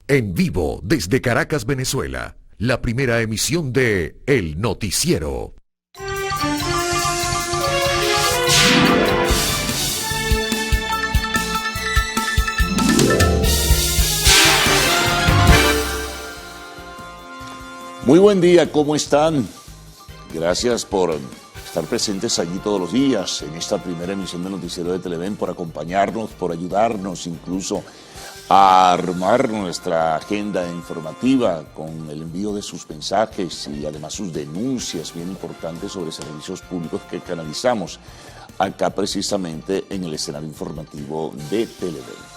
En vivo desde Caracas, Venezuela, la primera emisión de El Noticiero. Muy buen día, ¿cómo están? Gracias por estar presentes allí todos los días en esta primera emisión del Noticiero de Televen, por acompañarnos, por ayudarnos incluso a armar nuestra agenda informativa con el envío de sus mensajes y además sus denuncias bien importantes sobre servicios públicos que canalizamos acá precisamente en el escenario informativo de Televen.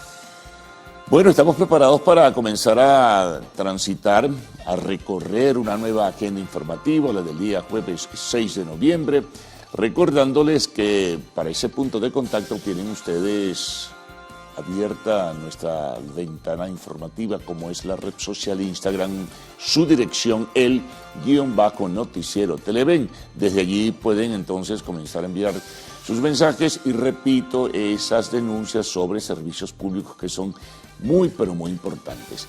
Bueno, estamos preparados para comenzar a transitar, a recorrer una nueva agenda informativa, la del día jueves 6 de noviembre, recordándoles que para ese punto de contacto tienen ustedes abierta nuestra ventana informativa, como es la red social Instagram, su dirección, el_noticiero Televen. Desde allí pueden entonces comenzar a enviar sus mensajes y, repito, esas denuncias sobre servicios públicos que son muy, pero muy importantes.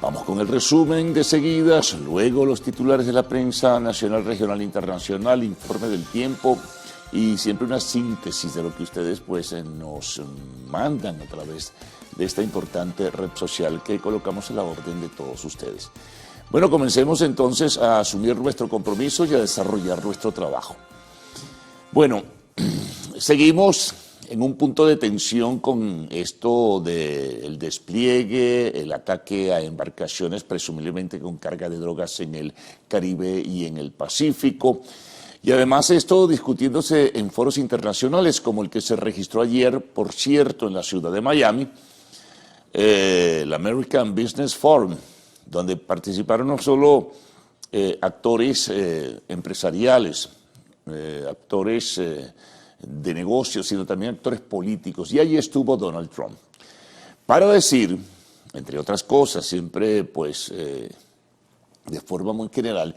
Vamos con el resumen de seguidas, luego los titulares de la prensa nacional, regional e internacional, informe del tiempo y siempre una síntesis de lo que ustedes pues nos mandan a través de esta importante red social que colocamos a la orden de todos ustedes. Bueno, comencemos entonces a asumir nuestro compromiso y a desarrollar nuestro trabajo. Bueno, seguimos en un punto de tensión con esto del despliegue, el ataque a embarcaciones presumiblemente con carga de drogas en el Caribe y en el Pacífico. Y además esto discutiéndose en foros internacionales como el que se registró ayer, por cierto, en la ciudad de Miami, el American Business Forum, donde participaron no solo actores empresariales, actores de negocios, sino también actores políticos. Y allí estuvo Donald Trump para decir, entre otras cosas, siempre pues de forma muy general,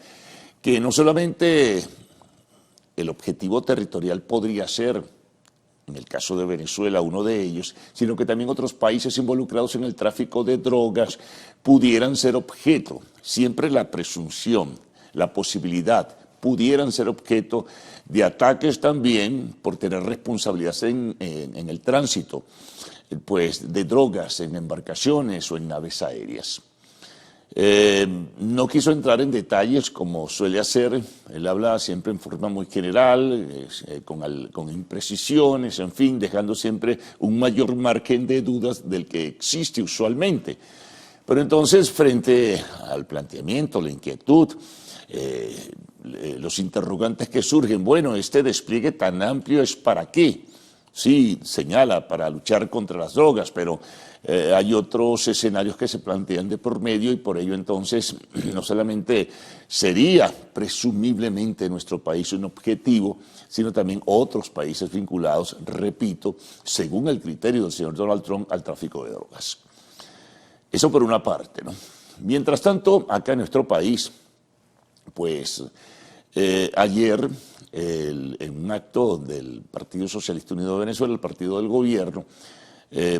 que no solamente el objetivo territorial podría ser, en el caso de Venezuela, uno de ellos, sino que también otros países involucrados en el tráfico de drogas pudieran ser objeto, siempre la presunción, la posibilidad, pudieran ser objeto de ataques también por tener responsabilidad en el tránsito pues, de drogas en embarcaciones o en naves aéreas. No quiso entrar en detalles como suele hacer, él habla siempre en forma muy general, con imprecisiones, en fin, dejando siempre un mayor margen de dudas del que existe usualmente. Pero entonces, frente al planteamiento, la inquietud, los interrogantes que surgen, bueno, este despliegue tan amplio es ¿para qué? Sí, señala, para luchar contra las drogas, pero hay otros escenarios que se plantean de por medio y por ello entonces no solamente sería presumiblemente nuestro país un objetivo, sino también otros países vinculados, repito, según el criterio del señor Donald Trump, al tráfico de drogas. Eso por una parte, ¿no? Mientras tanto, acá en nuestro país, pues ayer en un acto del Partido Socialista Unido de Venezuela, el partido del gobierno,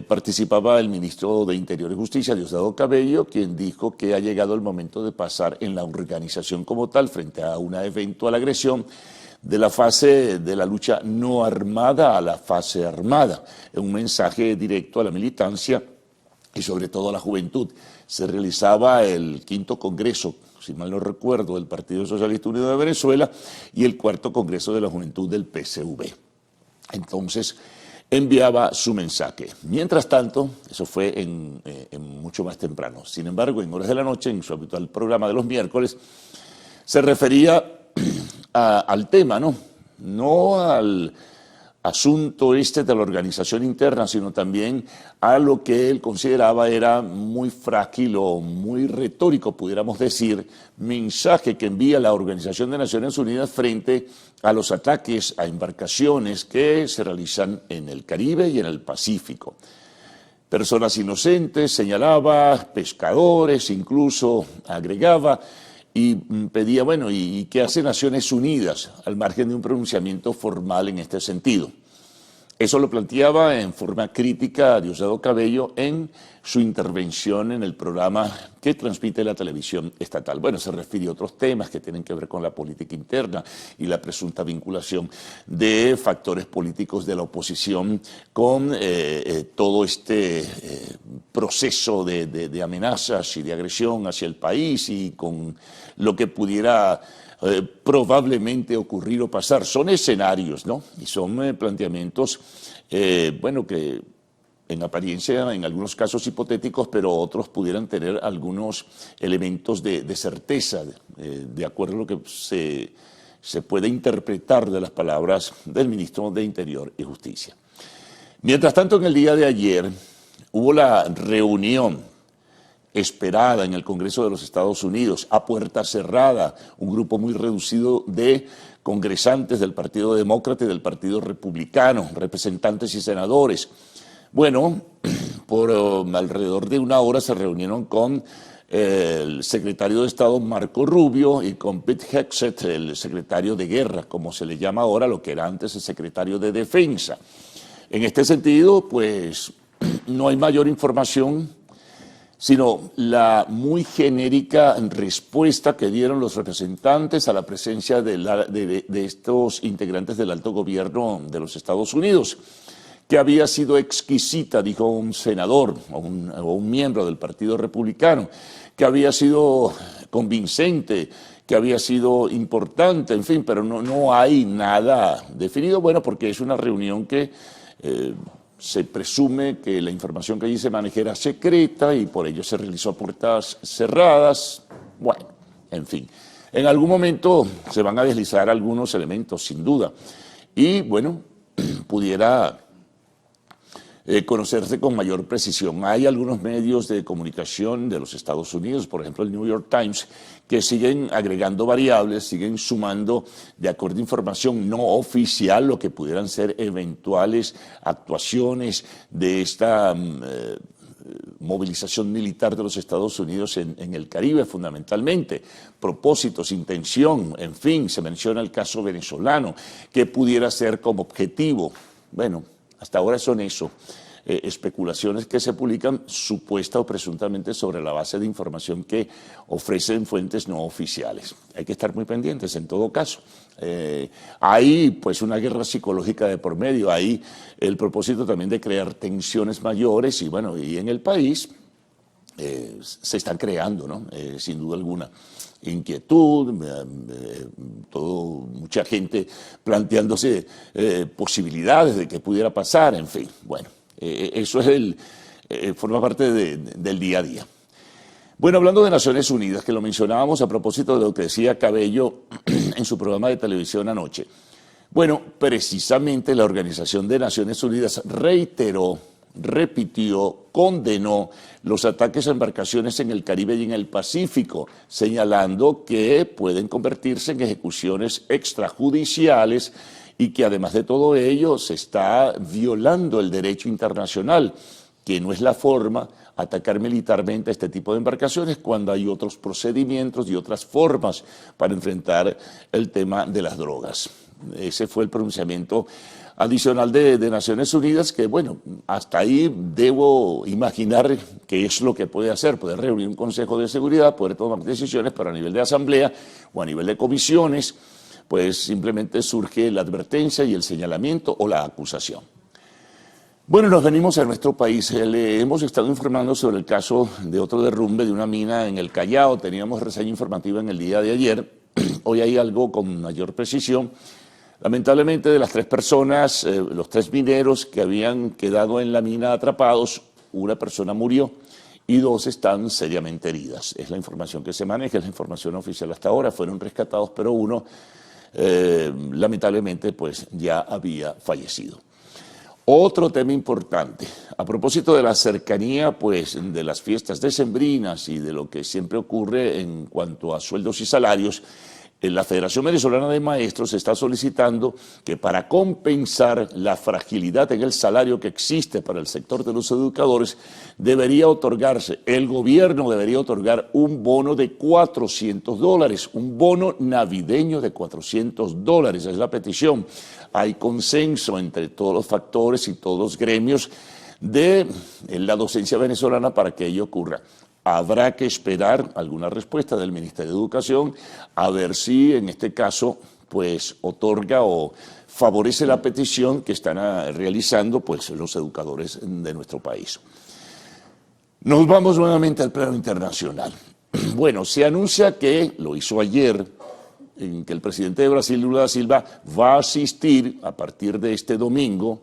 participaba el ministro de Interior y Justicia, Diosdado Cabello, quien dijo que ha llegado el momento de pasar en la organización como tal, frente a una eventual agresión, de la fase de la lucha no armada a la fase armada, en un mensaje directo a la militancia y sobre todo a la juventud. Se realizaba el 5º Congreso, si mal no recuerdo, del Partido Socialista Unido de Venezuela y el 4º Congreso de la Juventud del PSV. Entonces, enviaba su mensaje. Mientras tanto, eso fue en mucho más temprano. Sin embargo, en horas de la noche, en su habitual programa de los miércoles, se refería al tema, no al asunto de la organización interna, sino también a lo que él consideraba era muy frágil o muy retórico, pudiéramos decir, mensaje que envía la Organización de Naciones Unidas frente a los ataques a embarcaciones que se realizan en el Caribe y en el Pacífico. Personas inocentes, señalaba, pescadores, incluso agregaba, y pedía, bueno, ¿y qué hace Naciones Unidas al margen de un pronunciamiento formal en este sentido? Eso lo planteaba en forma crítica Diosdado Cabello en su intervención en el programa que transmite la televisión estatal. Bueno, se refirió a otros temas que tienen que ver con la política interna y la presunta vinculación de factores políticos de la oposición con todo este proceso de amenazas y de agresión hacia el país y con lo que pudiera probablemente ocurrir o pasar. Son escenarios, ¿no? Y son planteamientos, bueno, que en apariencia, en algunos casos hipotéticos, pero otros pudieran tener algunos elementos de certeza, de acuerdo a lo que se puede interpretar de las palabras del ministro de Interior y Justicia. Mientras tanto, en el día de ayer hubo la reunión esperada en el Congreso de los Estados Unidos, a puerta cerrada, un grupo muy reducido de congresantes del Partido Demócrata y del Partido Republicano, representantes y senadores. Bueno, por alrededor de una hora se reunieron con el secretario de Estado Marco Rubio y con Pete Hegseth, el secretario de Guerra, como se le llama ahora, lo que era antes el secretario de Defensa. En este sentido, pues no hay mayor información sino la muy genérica respuesta que dieron los representantes a la presencia de estos integrantes del alto gobierno de los Estados Unidos, que había sido exquisita, dijo un senador o un miembro del Partido Republicano, que había sido convincente, que había sido importante, en fin, pero no hay nada definido, bueno, porque es una reunión que se presume que la información que allí se maneja era secreta y por ello se realizó a puertas cerradas. Bueno, en fin, en algún momento se van a deslizar algunos elementos, sin duda, y bueno, pudiera conocerse con mayor precisión. Hay algunos medios de comunicación de los Estados Unidos, por ejemplo el New York Times, que siguen agregando variables, siguen sumando de acuerdo a información no oficial lo que pudieran ser eventuales actuaciones de esta movilización militar de los Estados Unidos en el Caribe fundamentalmente, propósitos, intención, en fin, se menciona el caso venezolano, que pudiera ser como objetivo. Bueno, hasta ahora son eso, especulaciones que se publican supuesta o presuntamente sobre la base de información que ofrecen fuentes no oficiales. Hay que estar muy pendientes en todo caso. Hay pues una guerra psicológica de por medio, hay el propósito también de crear tensiones mayores y bueno, y en el país se están creando, ¿no? Sin duda alguna. Inquietud, mucha gente planteándose posibilidades de que pudiera pasar, en fin, bueno, eso es forma parte del día a día. Bueno, hablando de Naciones Unidas, que lo mencionábamos a propósito de lo que decía Cabello en su programa de televisión anoche, bueno, precisamente la Organización de Naciones Unidas repitió, condenó los ataques a embarcaciones en el Caribe y en el Pacífico, señalando que pueden convertirse en ejecuciones extrajudiciales y que además de todo ello se está violando el derecho internacional, que no es la forma atacar militarmente a este tipo de embarcaciones cuando hay otros procedimientos y otras formas para enfrentar el tema de las drogas. Ese fue el pronunciamiento adicional de Naciones Unidas, que bueno, hasta ahí debo imaginar qué es lo que puede hacer, poder reunir un Consejo de Seguridad, poder tomar decisiones, pero a nivel de asamblea o a nivel de comisiones, pues simplemente surge la advertencia y el señalamiento o la acusación. Bueno, nos venimos a nuestro país. Le hemos estado informando sobre el caso de otro derrumbe de una mina en el Callao. Teníamos reseña informativa en el día de ayer. Hoy hay algo con mayor precisión. Lamentablemente, de las 3 personas, los 3 mineros que habían quedado en la mina atrapados, una persona murió y 2 están seriamente heridas. Es la información que se maneja, es la información oficial hasta ahora. Fueron rescatados, pero uno, lamentablemente, pues ya había fallecido. Otro tema importante, a propósito de la cercanía pues, de las fiestas decembrinas y de lo que siempre ocurre en cuanto a sueldos y salarios, la Federación Venezolana de Maestros está solicitando que para compensar la fragilidad en el salario que existe para el sector de los educadores, el gobierno debería otorgar un bono de $400, un bono navideño de $400, es la petición. Hay consenso entre todos los factores y todos los gremios de la docencia venezolana para que ello ocurra. Habrá que esperar alguna respuesta del Ministerio de Educación a ver si en este caso pues otorga o favorece la petición que están realizando pues los educadores de nuestro país. Nos vamos nuevamente al plano internacional. Bueno, se anuncia que, lo hizo ayer, en que el presidente de Brasil, Lula da Silva, va a asistir a partir de este domingo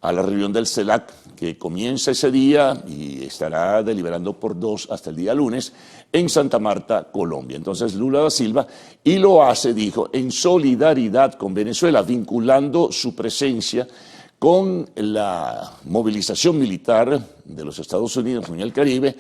a la reunión del CELAC, que comienza ese día y estará deliberando por 2 hasta el día lunes en Santa Marta, Colombia. Entonces Lula da Silva, y lo hace, dijo, en solidaridad con Venezuela, vinculando su presencia con la movilización militar de los Estados Unidos en el Caribe,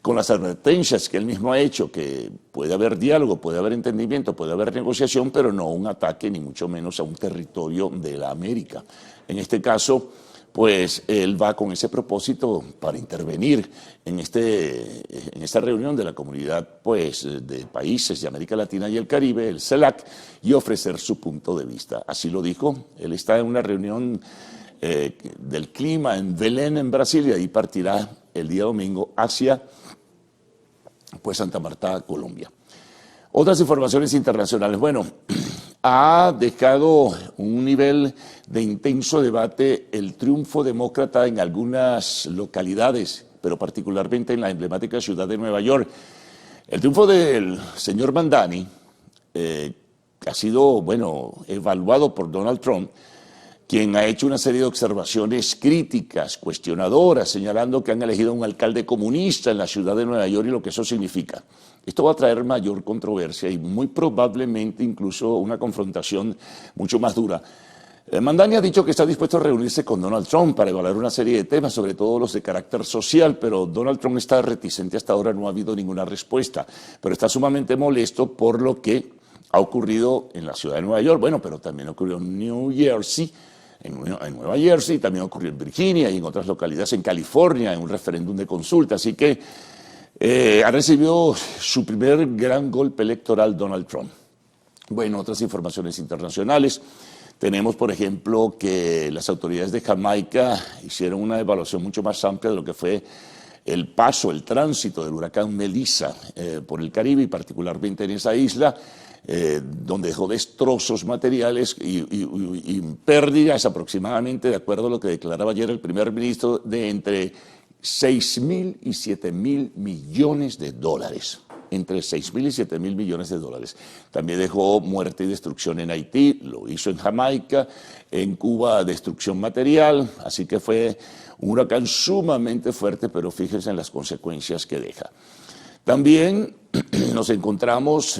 con las advertencias que él mismo ha hecho, que puede haber diálogo, puede haber entendimiento, puede haber negociación, pero no un ataque, ni mucho menos a un territorio de la América. En este caso, pues él va con ese propósito para intervenir en esta reunión de la comunidad pues, de países de América Latina y el Caribe, el CELAC, y ofrecer su punto de vista. Así lo dijo, él está en una reunión del clima en Belén, en Brasil, y ahí partirá el día domingo hacia pues, Santa Marta, Colombia. Otras informaciones internacionales. Bueno, ha dejado un nivel de intenso debate el triunfo demócrata en algunas localidades, pero particularmente en la emblemática ciudad de Nueva York. El triunfo del señor Mamdani ha sido, bueno, evaluado por Donald Trump, quien ha hecho una serie de observaciones críticas, cuestionadoras, señalando que han elegido a un alcalde comunista en la ciudad de Nueva York y lo que eso significa. Esto va a traer mayor controversia y muy probablemente incluso una confrontación mucho más dura. Mamdani ha dicho que está dispuesto a reunirse con Donald Trump para evaluar una serie de temas, sobre todo los de carácter social, pero Donald Trump está reticente, hasta ahora no ha habido ninguna respuesta, pero está sumamente molesto por lo que ha ocurrido en la ciudad de Nueva York, bueno, pero también ocurrió en New Jersey, en Nueva Jersey, también ocurrió en Virginia y en otras localidades en California, en un referéndum de consulta, así que ha recibido su primer gran golpe electoral Donald Trump. Bueno, otras informaciones internacionales. Tenemos, por ejemplo, que las autoridades de Jamaica hicieron una evaluación mucho más amplia de lo que fue el paso, el tránsito del huracán Melissa por el Caribe y particularmente en esa isla, donde dejó destrozos materiales y pérdidas aproximadamente, de acuerdo a lo que declaraba ayer el primer ministro, de entre 6.000 y 7.000 millones de dólares. Entre 6.000 y 7.000 millones de dólares. También dejó muerte y destrucción en Haití, lo hizo en Jamaica, en Cuba destrucción material, así que fue un huracán sumamente fuerte, pero fíjense en las consecuencias que deja. También nos encontramos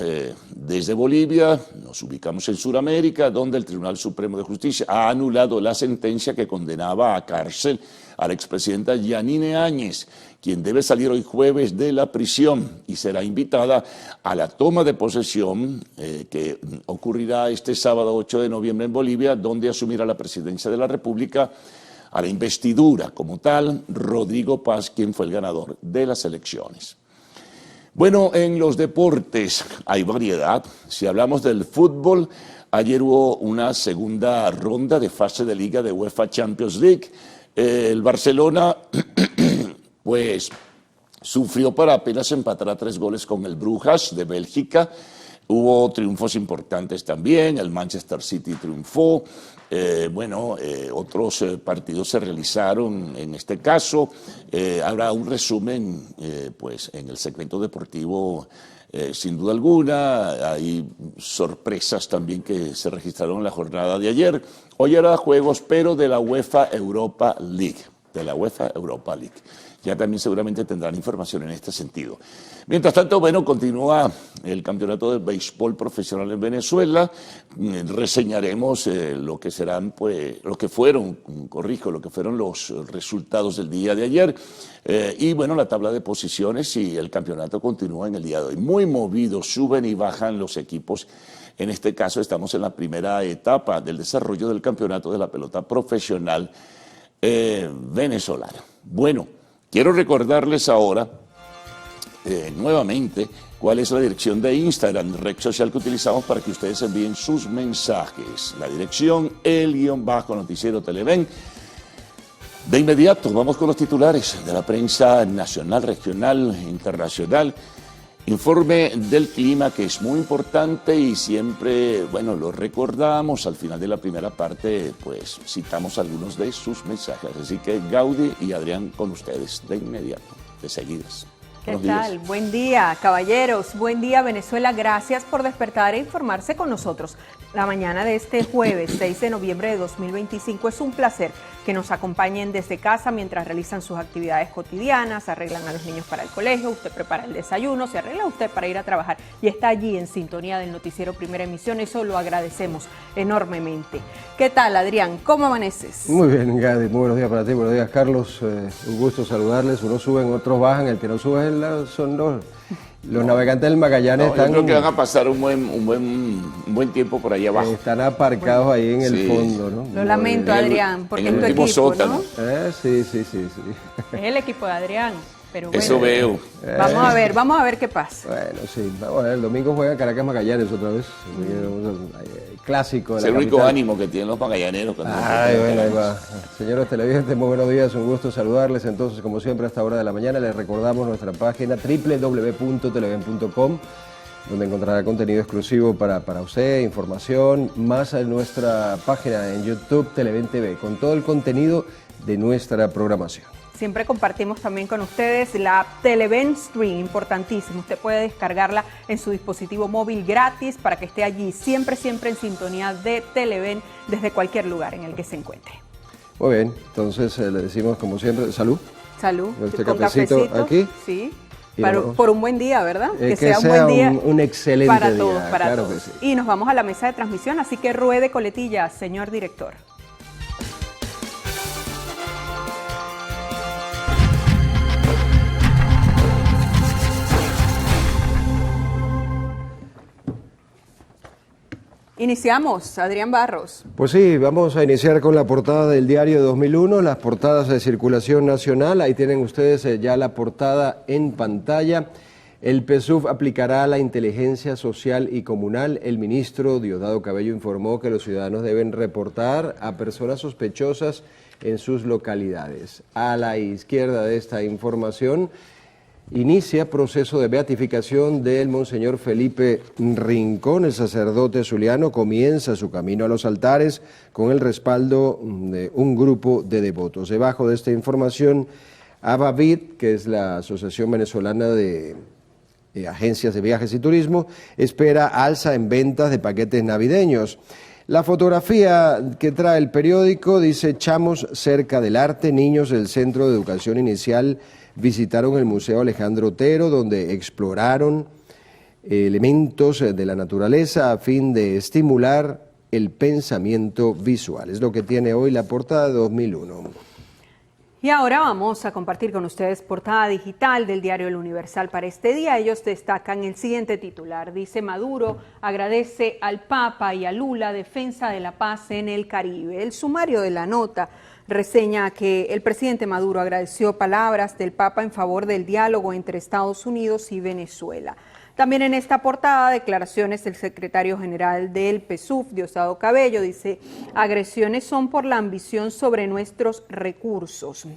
desde Bolivia, nos ubicamos en Sudamérica, donde el Tribunal Supremo de Justicia ha anulado la sentencia que condenaba a cárcel a la expresidenta Yanine Áñez, quien debe salir hoy jueves de la prisión y será invitada a la toma de posesión que ocurrirá este sábado 8 de noviembre en Bolivia, donde asumirá la presidencia de la República a la investidura como tal Rodrigo Paz, quien fue el ganador de las elecciones. Bueno, en los deportes hay variedad. Si hablamos del fútbol, ayer hubo una segunda ronda de fase de liga de UEFA Champions League. El Barcelona, pues, sufrió para apenas empatar a 3 goles con el Brujas de Bélgica. Hubo triunfos importantes también, el Manchester City triunfó. Otros partidos se realizaron en este caso. Habrá un resumen pues, en el segmento deportivo sin duda alguna. Hay sorpresas también que se registraron en la jornada de ayer. Hoy habrá juegos, pero de la UEFA Europa League. ya también seguramente tendrán información en este sentido. Mientras tanto, bueno, continúa el campeonato de béisbol profesional en Venezuela. Reseñaremos lo que serán, pues, lo que fueron los resultados del día de ayer. Y bueno, la tabla de posiciones y el campeonato continúa en el día de hoy. Muy movido, suben y bajan los equipos. En este caso estamos en la primera etapa del desarrollo del campeonato de la pelota profesional venezolana. Bueno, quiero recordarles ahora nuevamente cuál es la dirección de Instagram, red social que utilizamos para que ustedes envíen sus mensajes. La dirección _noticiero Televen. De inmediato vamos con los titulares de la prensa nacional, regional, internacional. Informe del clima, que es muy importante y siempre, bueno, lo recordamos. Al final de la primera parte, pues citamos algunos de sus mensajes. Así que Gaudí y Adrián con ustedes de inmediato, de seguidas. ¿Qué tal? Buen día, caballeros. Buen día, Venezuela. Gracias por despertar e informarse con nosotros. La mañana de este jueves 6 de noviembre de 2025 es un placer que nos acompañen desde casa mientras realizan sus actividades cotidianas, arreglan a los niños para el colegio, usted prepara el desayuno, se arregla usted para ir a trabajar y está allí en sintonía del noticiero Primera Emisión. Eso lo agradecemos enormemente. ¿Qué tal, Adrián? ¿Cómo amaneces? Muy bien, Gadi. Muy buenos días para ti, buenos días, Carlos. Un gusto saludarles. Unos suben, otros bajan. El que no sube son los navegantes del Magallanes. Yo creo que van a pasar un buen tiempo por ahí abajo. Están aparcados ahí en el fondo, ¿no? Lo lamento, Adrián, porque es tu equipo, sótano, ¿no? Sí. Es el equipo de Adrián. Pero bueno, eso veo. Vamos a ver qué pasa. Bueno, sí, vamos a ver, el domingo juega Caracas Magallanes otra vez. Clásico de es la el único capital. ánimo que tienen los magallaneros. Bueno, ahí va. Señores televidentes, muy buenos días, un gusto saludarles. Entonces, como siempre, a esta hora de la mañana les recordamos nuestra página www.televen.com, donde encontrará contenido exclusivo para usted, información, más en nuestra página en YouTube, Televen TV, con todo el contenido de nuestra programación. Siempre compartimos también con ustedes la app Televen Stream, importantísimo. Usted puede descargarla en su dispositivo móvil gratis para que esté allí siempre en sintonía de Televen desde cualquier lugar en el que se encuentre. Muy bien, entonces le decimos como siempre, salud. Salud. Este ¿Con cafecito aquí. Sí. Vamos, por un buen día, ¿verdad? Que sea un buen día. Un excelente para día. Todos, para claro todos. Que sí. Y nos vamos a la mesa de transmisión, así que ruede coletilla, señor director. Iniciamos, Adrián Barros. Pues sí, vamos a iniciar con la portada del diario de 2001, las portadas de circulación nacional. Ahí tienen ustedes ya la portada en pantalla. El PSUV aplicará la inteligencia social y comunal. El ministro Diosdado Cabello informó que los ciudadanos deben reportar a personas sospechosas en sus localidades. A la izquierda de esta información, inicia proceso de beatificación del Monseñor Felipe Rincón. El sacerdote zuliano comienza su camino a los altares con el respaldo de un grupo de devotos. Debajo de esta información, ABAVID, que es la Asociación Venezolana de Agencias de Viajes y Turismo, espera alza en ventas de paquetes navideños. La fotografía que trae el periódico dice: chamos cerca del arte, niños del Centro de Educación Inicial visitaron el Museo Alejandro Otero, donde exploraron elementos de la naturaleza a fin de estimular el pensamiento visual. Es lo que tiene hoy la portada de 2001. Y ahora vamos a compartir con ustedes portada digital del diario El Universal para este día. Ellos destacan el siguiente titular. Dice: Maduro agradece al Papa y a Lula defensa de la paz en el Caribe. El sumario de la nota reseña que el presidente Maduro agradeció palabras del Papa en favor del diálogo entre Estados Unidos y Venezuela. También en esta portada, declaraciones del secretario general del PSUV, Diosdado Cabello, dice: agresiones son por la ambición sobre nuestros recursos.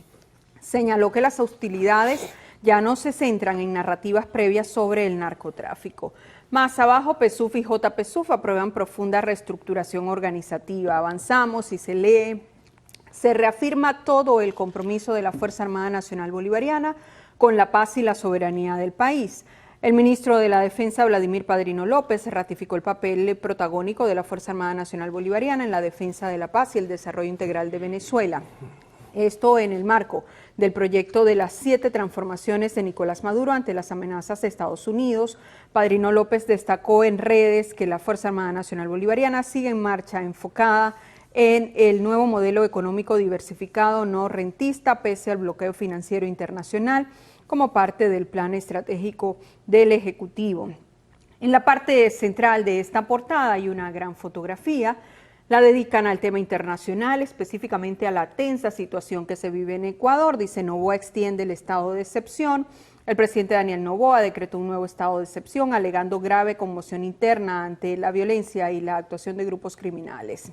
Señaló que las hostilidades ya no se centran en narrativas previas sobre el narcotráfico. Más abajo, PSUV y JPSUV aprueban profunda reestructuración organizativa. Avanzamos y se lee: se reafirma todo el compromiso de la Fuerza Armada Nacional Bolivariana con la paz y la soberanía del país. El ministro de la Defensa, Vladimir Padrino López, ratificó el papel protagónico de la Fuerza Armada Nacional Bolivariana en la defensa de la paz y el desarrollo integral de Venezuela. Esto en el marco del proyecto de las 7 transformaciones de Nicolás Maduro ante las amenazas de Estados Unidos. Padrino López destacó en redes que la Fuerza Armada Nacional Bolivariana sigue en marcha enfocada en el nuevo modelo económico diversificado no rentista pese al bloqueo financiero internacional como parte del plan estratégico del Ejecutivo. En la parte central de esta portada hay una gran fotografía. La dedican al tema internacional, específicamente a la tensa situación que se vive en Ecuador. Dice, Noboa extiende el estado de excepción. El presidente Daniel Noboa decretó un nuevo estado de excepción, alegando grave conmoción interna ante la violencia y la actuación de grupos criminales.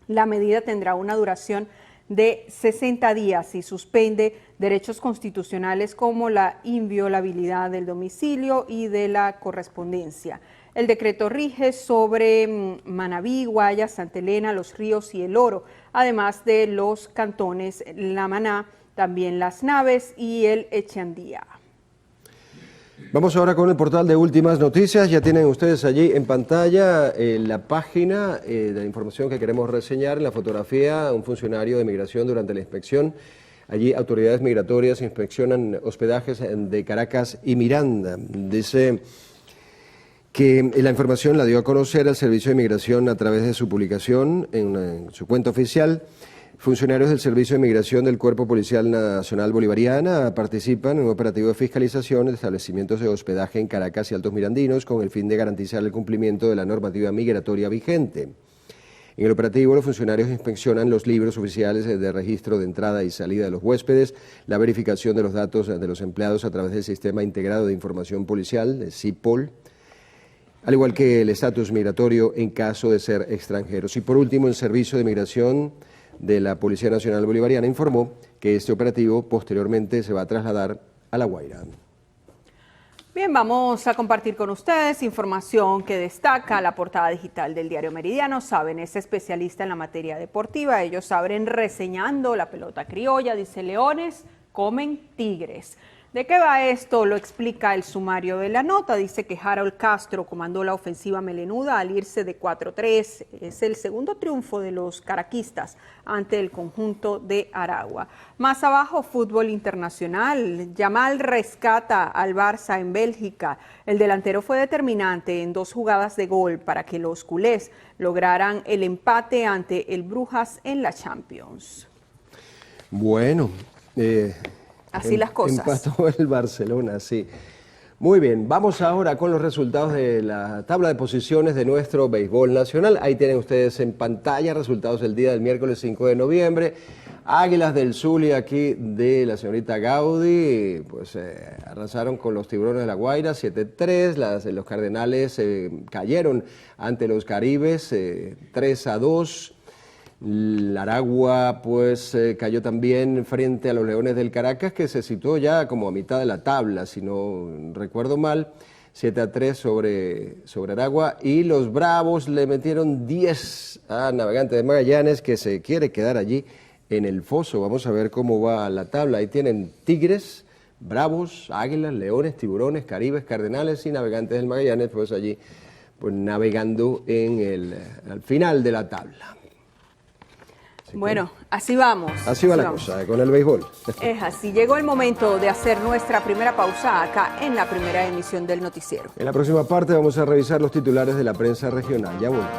La medida tendrá una duración de 60 días y suspende derechos constitucionales como la inviolabilidad del domicilio y de la correspondencia. El decreto rige sobre Manabí, Guayas, Santa Elena, Los Ríos y El Oro, además de los cantones La Maná, también Las Naves y el Echandía. Vamos ahora con el portal de Últimas Noticias. Ya tienen ustedes allí en pantalla la página de la información que queremos reseñar. En la fotografía, un funcionario de migración durante la inspección. Allí autoridades migratorias inspeccionan hospedajes de Caracas y Miranda. Dice que la información la dio a conocer al Servicio de Migración a través de su publicación en su cuenta oficial. Funcionarios del Servicio de Migración del Cuerpo Policial Nacional Bolivariana participan en un operativo de fiscalización de establecimientos de hospedaje en Caracas y Altos Mirandinos con el fin de garantizar el cumplimiento de la normativa migratoria vigente. En el operativo, los funcionarios inspeccionan los libros oficiales de registro de entrada y salida de los huéspedes, la verificación de los datos de los empleados a través del Sistema Integrado de Información Policial, el SIPOL, al igual que el estatus migratorio en caso de ser extranjeros. Y por último, el Servicio de Migración de la Policía Nacional Bolivariana informó que este operativo posteriormente se va a trasladar a La Guaira. Bien, vamos a compartir con ustedes información que destaca la portada digital del diario Meridiano. Saben, es especialista en la materia deportiva. Ellos abren reseñando la pelota criolla. Dice, leones comen tigres. ¿De qué va esto? Lo explica el sumario de la nota. Dice que Harold Castro comandó la ofensiva melenuda al irse de 4-3. Es el segundo triunfo de los caraquistas ante el conjunto de Aragua. Más abajo, fútbol internacional. Yamal rescata al Barça en Bélgica. El delantero fue determinante en 2 jugadas de gol para que los culés lograran el empate ante el Brujas en la Champions. Bueno, así las cosas. Empató el Barcelona, sí. Muy bien, vamos ahora con los resultados de la tabla de posiciones de nuestro béisbol nacional. Ahí tienen ustedes en pantalla resultados del día del miércoles 5 de noviembre. Águilas del Zulia aquí de la señorita Gaudí, pues arrasaron con los Tiburones de La Guaira, 7-3. Los Cardenales cayeron ante los Caribes, 3-2. Aragua pues cayó también frente a los Leones del Caracas, que se situó ya como a mitad de la tabla, si no recuerdo mal, 7-3 sobre Aragua, y los Bravos le metieron 10 a Navegantes de Magallanes, que se quiere quedar allí en el foso. Vamos a ver cómo va la tabla. Ahí tienen Tigres, Bravos, Águilas, Leones, Tiburones, Caribes, Cardenales y Navegantes del Magallanes, pues allí pues navegando al final de la tabla. Bueno, así vamos. Así va la cosa con el béisbol. Es así. Llegó el momento de hacer nuestra primera pausa acá en la primera emisión del noticiero. En la próxima parte vamos a revisar los titulares de la prensa regional. Ya volvemos.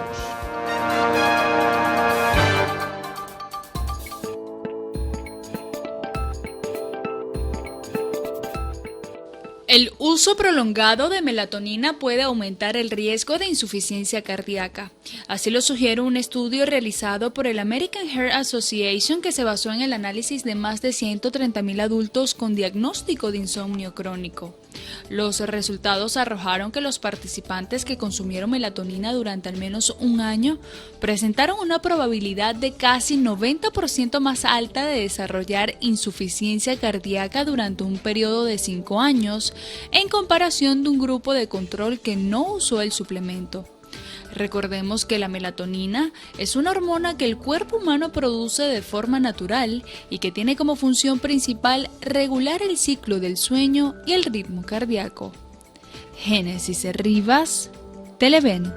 El uso prolongado de melatonina puede aumentar el riesgo de insuficiencia cardíaca. Así lo sugiere un estudio realizado por el American Heart Association que se basó en el análisis de más de 130.000 adultos con diagnóstico de insomnio crónico. Los resultados arrojaron que los participantes que consumieron melatonina durante al menos un año presentaron una probabilidad de casi 90% más alta de desarrollar insuficiencia cardíaca durante un periodo de 5 años, en comparación de un grupo de control que no usó el suplemento. Recordemos que la melatonina es una hormona que el cuerpo humano produce de forma natural y que tiene como función principal regular el ciclo del sueño y el ritmo cardíaco. Génesis Rivas, Televen.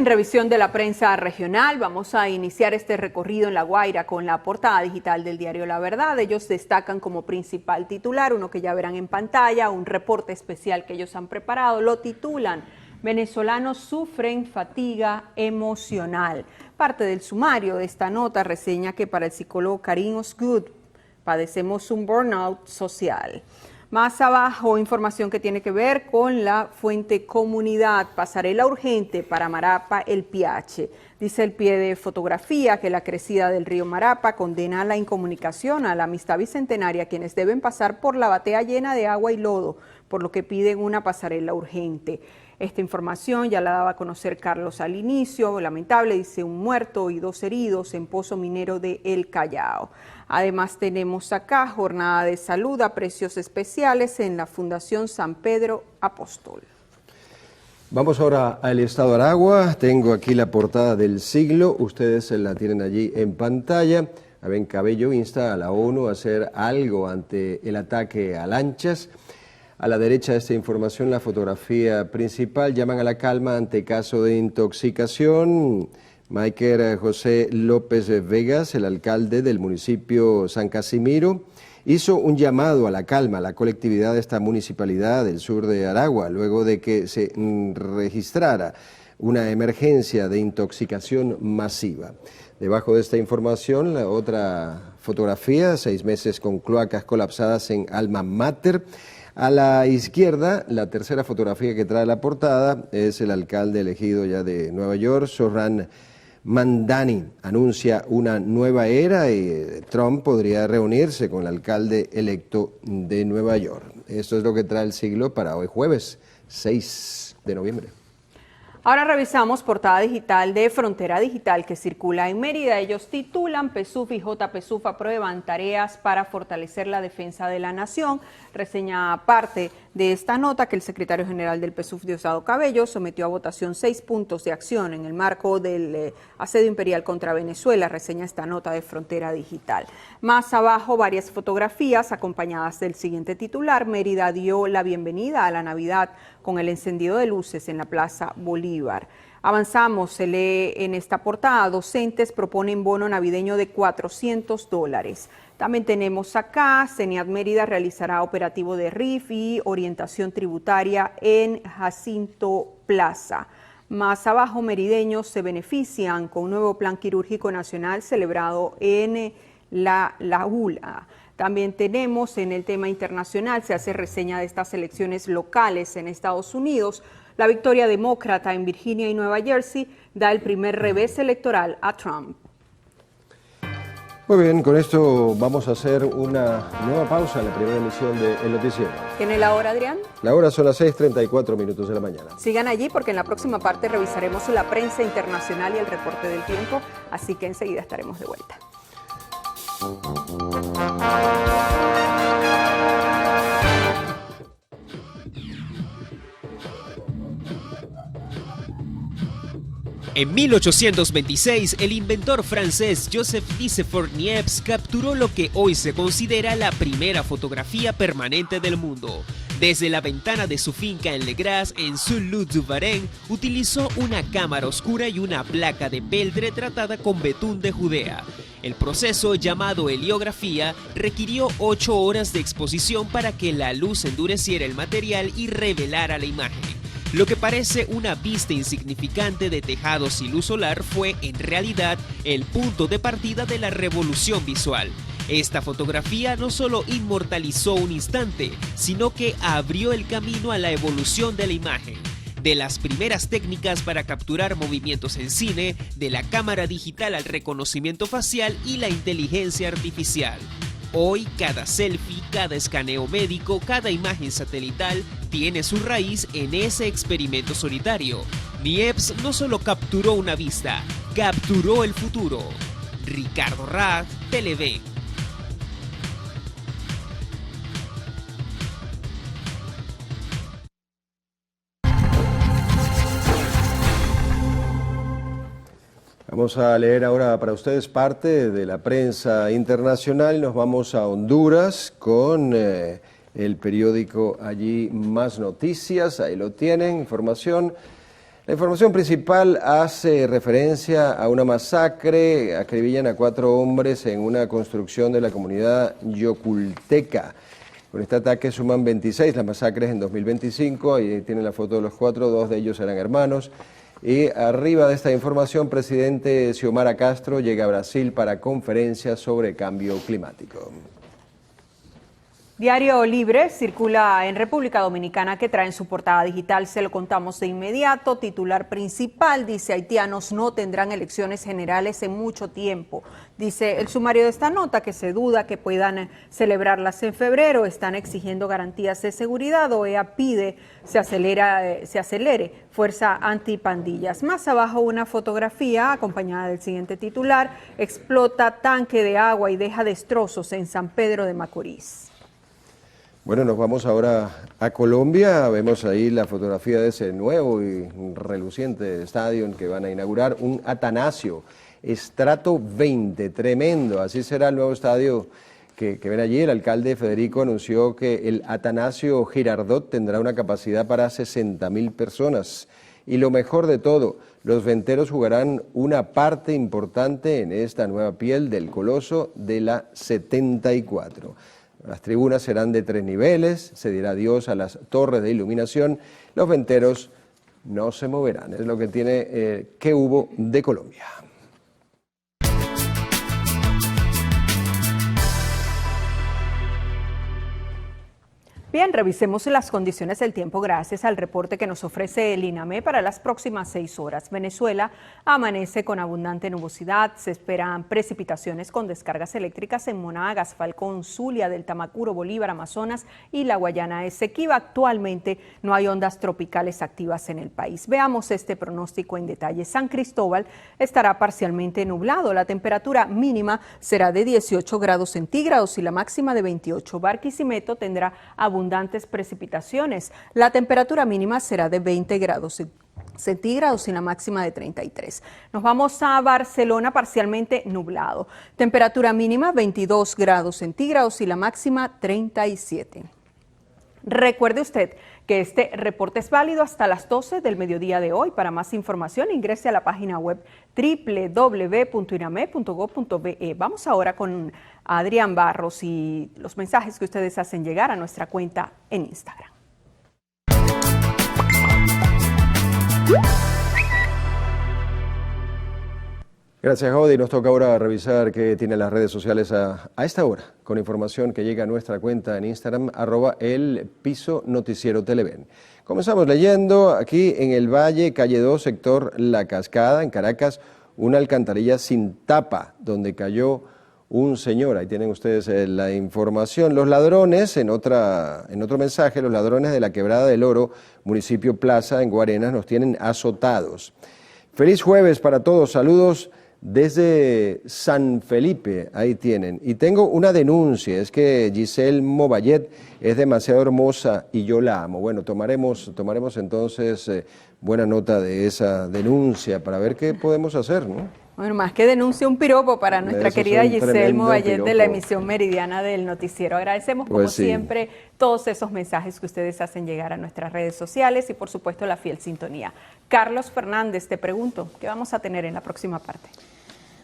En revisión de la prensa regional, vamos a iniciar este recorrido en La Guaira con la portada digital del diario La Verdad. Ellos destacan como principal titular, uno que ya verán en pantalla, un reporte especial que ellos han preparado. Lo titulan: venezolanos sufren fatiga emocional. Parte del sumario de esta nota reseña que para el psicólogo Karim Osgood padecemos un burnout social. Más abajo, información que tiene que ver con la fuente comunidad. Pasarela urgente para Marapa El Piache. Dice el pie de fotografía que la crecida del río Marapa condena a la incomunicación, a la amistad bicentenaria, quienes deben pasar por la batea llena de agua y lodo, por lo que piden una pasarela urgente. Esta información ya la daba a conocer Carlos al inicio. Lamentable, dice, un muerto y 2 heridos en pozo minero de El Callao. Además tenemos acá jornada de salud a precios especiales en la Fundación San Pedro Apóstol. Vamos ahora al estado de Aragua. Tengo aquí la portada del siglo. Ustedes la tienen allí en pantalla. Abén Cabello insta a la ONU a hacer algo ante el ataque a lanchas. A la derecha de esta información, la fotografía principal, llaman a la calma ante caso de intoxicación. Michael José López Vegas, el alcalde del municipio San Casimiro, hizo un llamado a la calma a la colectividad de esta municipalidad del sur de Aragua, luego de que se registrara una emergencia de intoxicación masiva. Debajo de esta información, la otra fotografía, 6 meses con cloacas colapsadas en Alma Mater. A la izquierda, la tercera fotografía que trae la portada es el alcalde elegido ya de Nueva York, Zohran Mamdani. Anuncia una nueva era y Trump podría reunirse con el alcalde electo de Nueva York. Esto es lo que trae el siglo para hoy jueves 6 de noviembre. Ahora revisamos portada digital de Frontera Digital que circula en Mérida. Ellos titulan: PSUV y JPSUV aprueban tareas para fortalecer la defensa de la nación. Reseña parte de esta nota que el secretario general del PSUV, Diosdado Cabello, sometió a votación 6 puntos de acción en el marco del asedio imperial contra Venezuela. Reseña esta nota de Frontera Digital. Más abajo, varias fotografías acompañadas del siguiente titular: Mérida dio la bienvenida a la Navidad con el encendido de luces en la Plaza Bolívar. Avanzamos, se lee en esta portada: docentes proponen bono navideño de $400. También tenemos acá, CENIAT Mérida realizará operativo de RIF y orientación tributaria en Jacinto Plaza. Más abajo, merideños se benefician con un nuevo plan quirúrgico nacional celebrado en la ULA. También tenemos en el tema internacional, se hace reseña de estas elecciones locales en Estados Unidos. La victoria demócrata en Virginia y Nueva Jersey da el primer revés electoral a Trump. Muy bien, con esto vamos a hacer una nueva pausa en la primera emisión de El Noticiero. ¿Tiene la hora, Adrián? La hora son las 6:34 de la mañana. Sigan allí porque en la próxima parte revisaremos la prensa internacional y el reporte del tiempo, así que enseguida estaremos de vuelta. En 1826, el inventor francés Joseph Nicephore Niepce capturó lo que hoy se considera la primera fotografía permanente del mundo. Desde la ventana de su finca en Legras, en Sul-Lut-du-Varenne, utilizó una cámara oscura y una placa de peltre tratada con betún de Judea. El proceso, llamado heliografía, requirió 8 horas de exposición para que la luz endureciera el material y revelara la imagen. Lo que parece una vista insignificante de tejados y luz solar fue, en realidad, el punto de partida de la revolución visual. Esta fotografía no solo inmortalizó un instante, sino que abrió el camino a la evolución de la imagen. De las primeras técnicas para capturar movimientos en cine, de la cámara digital al reconocimiento facial y la inteligencia artificial. Hoy, cada selfie, cada escaneo médico, cada imagen satelital tiene su raíz en ese experimento solitario. Niepce no solo capturó una vista, capturó el futuro. Ricardo Rath, Televen. Vamos a leer ahora para ustedes parte de la prensa internacional y nos vamos a Honduras con el periódico allí Más Noticias. Ahí lo tienen, información. La información principal hace referencia a una masacre. Acribillan a 4 hombres en una construcción de la comunidad yoculteca. Con este ataque suman 26 las masacres en 2025. Ahí tienen la foto de los 4, 2 de ellos eran hermanos. Y arriba de esta información, presidente Xiomara Castro llega a Brasil para conferencia sobre cambio climático. Diario Libre circula en República Dominicana, que trae en su portada digital, se lo contamos de inmediato. Titular principal dice: haitianos no tendrán elecciones generales en mucho tiempo. Dice el sumario de esta nota que se duda que puedan celebrarlas en febrero. Están exigiendo garantías de seguridad. OEA pide se acelere fuerza antipandillas. Más abajo una fotografía acompañada del siguiente titular: explota tanque de agua y deja destrozos en San Pedro de Macorís. Bueno, nos vamos ahora a Colombia. Vemos ahí la fotografía de ese nuevo y reluciente estadio que van a inaugurar, un Atanasio, estrato 20, tremendo. Así será el nuevo estadio que ven allí. El alcalde Federico anunció que el Atanasio Girardot tendrá una capacidad para 60.000 personas. Y lo mejor de todo, los venteros jugarán una parte importante en esta nueva piel del coloso de la 74. Las tribunas serán de 3 niveles, se dirá adiós a las torres de iluminación. Los venteros no se moverán. Es lo que tiene ¿Qué hubo de Colombia? Bien, revisemos las condiciones del tiempo gracias al reporte que nos ofrece el INAME para las próximas 6 horas. Venezuela amanece con abundante nubosidad, se esperan precipitaciones con descargas eléctricas en Monagas, Falcón, Zulia, del Tamacuro, Bolívar, Amazonas y la Guayana Esequiba. Actualmente no hay ondas tropicales activas en el país. Veamos este pronóstico en detalle. San Cristóbal estará parcialmente nublado, la temperatura mínima será de 18 grados centígrados y la máxima de 28. Barquisimeto tendrá abundantes precipitaciones. La temperatura mínima será de 20 grados centígrados y la máxima de 33. Nos vamos a Barcelona, parcialmente nublado. Temperatura mínima 22 grados centígrados y la máxima 37. Recuerde usted que este reporte es válido hasta las 12 del mediodía de hoy. Para más información, ingrese a la página web www.iname.gov.be. Vamos ahora con Adrián Barros y los mensajes que ustedes hacen llegar a nuestra cuenta en Instagram. Gracias, Jody. Nos toca ahora revisar qué tienen las redes sociales a esta hora, con información que llega a nuestra cuenta en Instagram, @elpisonoticiero-televen. Comenzamos leyendo aquí en el Valle, calle 2, sector La Cascada, en Caracas, una alcantarilla sin tapa, donde cayó un señor. Ahí tienen ustedes la información. Los ladrones, en otro mensaje, los ladrones de la Quebrada del Oro, municipio Plaza, en Guarenas, nos tienen azotados. Feliz jueves para todos. Saludos desde San Felipe, ahí tienen. Y tengo una denuncia, es que Giselle Mobayet es demasiado hermosa y yo la amo. Bueno, tomaremos entonces buena nota de esa denuncia para ver qué podemos hacer, ¿no? Bueno, más que denuncia, un piropo para nuestra querida Giselle Mobayet de la emisión meridiana del noticiero. Agradecemos como siempre todos esos mensajes que ustedes hacen llegar a nuestras redes sociales y por supuesto la fiel sintonía. Carlos Fernández, te pregunto, ¿qué vamos a tener en la próxima parte?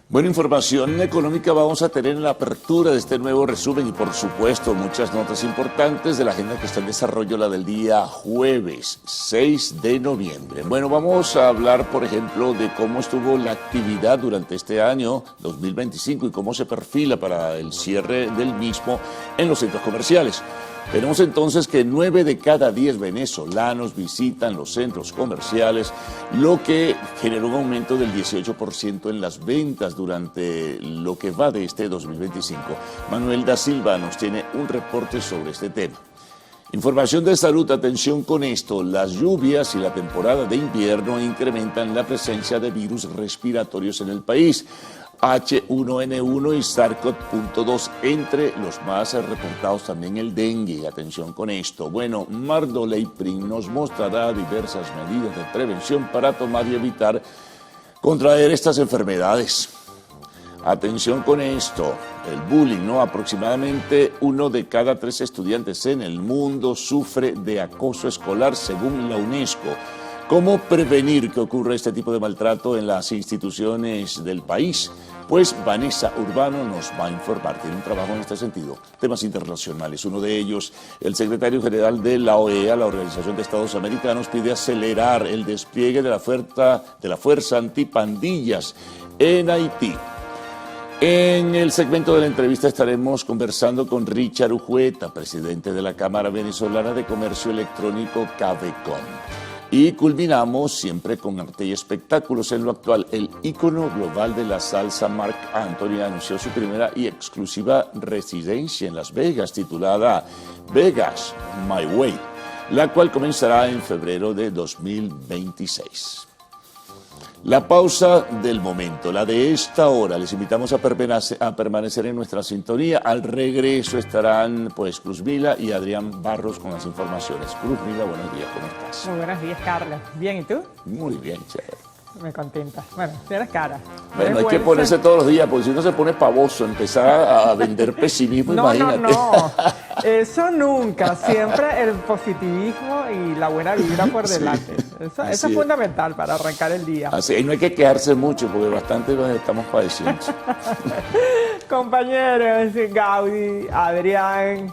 Buena información económica vamos a tener en la apertura de este nuevo resumen y por supuesto muchas notas importantes de la agenda que está en desarrollo, la del día jueves 6 de noviembre. Bueno, vamos a hablar por ejemplo de cómo estuvo la actividad durante este año 2025 y cómo se perfila para el cierre del mismo en los centros comerciales. Tenemos entonces que 9 de cada 10 venezolanos visitan los centros comerciales, lo que generó un aumento del 18% en las ventas durante lo que va de este 2025. Manuel da Silva nos tiene un reporte sobre este tema. Información de salud, atención con esto, las lluvias y la temporada de invierno incrementan la presencia de virus respiratorios en el país. H1N1 y SARS-CoV-2 entre los más reportados, también el dengue. Atención con esto. Bueno, Mardoley Prim nos mostrará diversas medidas de prevención para tomar y evitar contraer estas enfermedades. Atención con esto, el bullying, ¿no? Aproximadamente 1 de cada 3 estudiantes en el mundo sufre de acoso escolar según la UNESCO. ¿Cómo prevenir que ocurra este tipo de maltrato en las instituciones del país? Pues Vanessa Urbano nos va a informar, tiene un trabajo en este sentido, temas internacionales. Uno de ellos, el secretario general de la OEA, la Organización de Estados Americanos, pide acelerar el despliegue de la fuerza antipandillas en Haití. En el segmento de la entrevista estaremos conversando con Richard Ujueta, presidente de la Cámara Venezolana de Comercio Electrónico, CAVECON. Y culminamos siempre con arte y espectáculos. En lo actual, el ícono global de la salsa Marc Anthony anunció su primera y exclusiva residencia en Las Vegas, titulada Vegas My Way, la cual comenzará en febrero de 2026. La pausa del momento, la de esta hora. Les invitamos a permanecer en nuestra sintonía. Al regreso estarán pues Cruz Mila y Adrián Barros con las informaciones. Cruz Mila, buenos días, ¿cómo estás? Muy buenos días, Carlos. Bien, ¿y tú? Muy bien, chévere. Me contenta. Bueno, tienes cara. Bueno, hay que ponerse todos los días, porque si uno se pone pavoso, empezar a vender pesimismo, no, imagínate. No. Eso nunca. Siempre el positivismo y la buena vibra por delante. Eso es fundamental para arrancar el día. Así, y no hay que quejarse mucho, porque bastante nos estamos padeciendo. Compañeros, Gaudí, Adrián,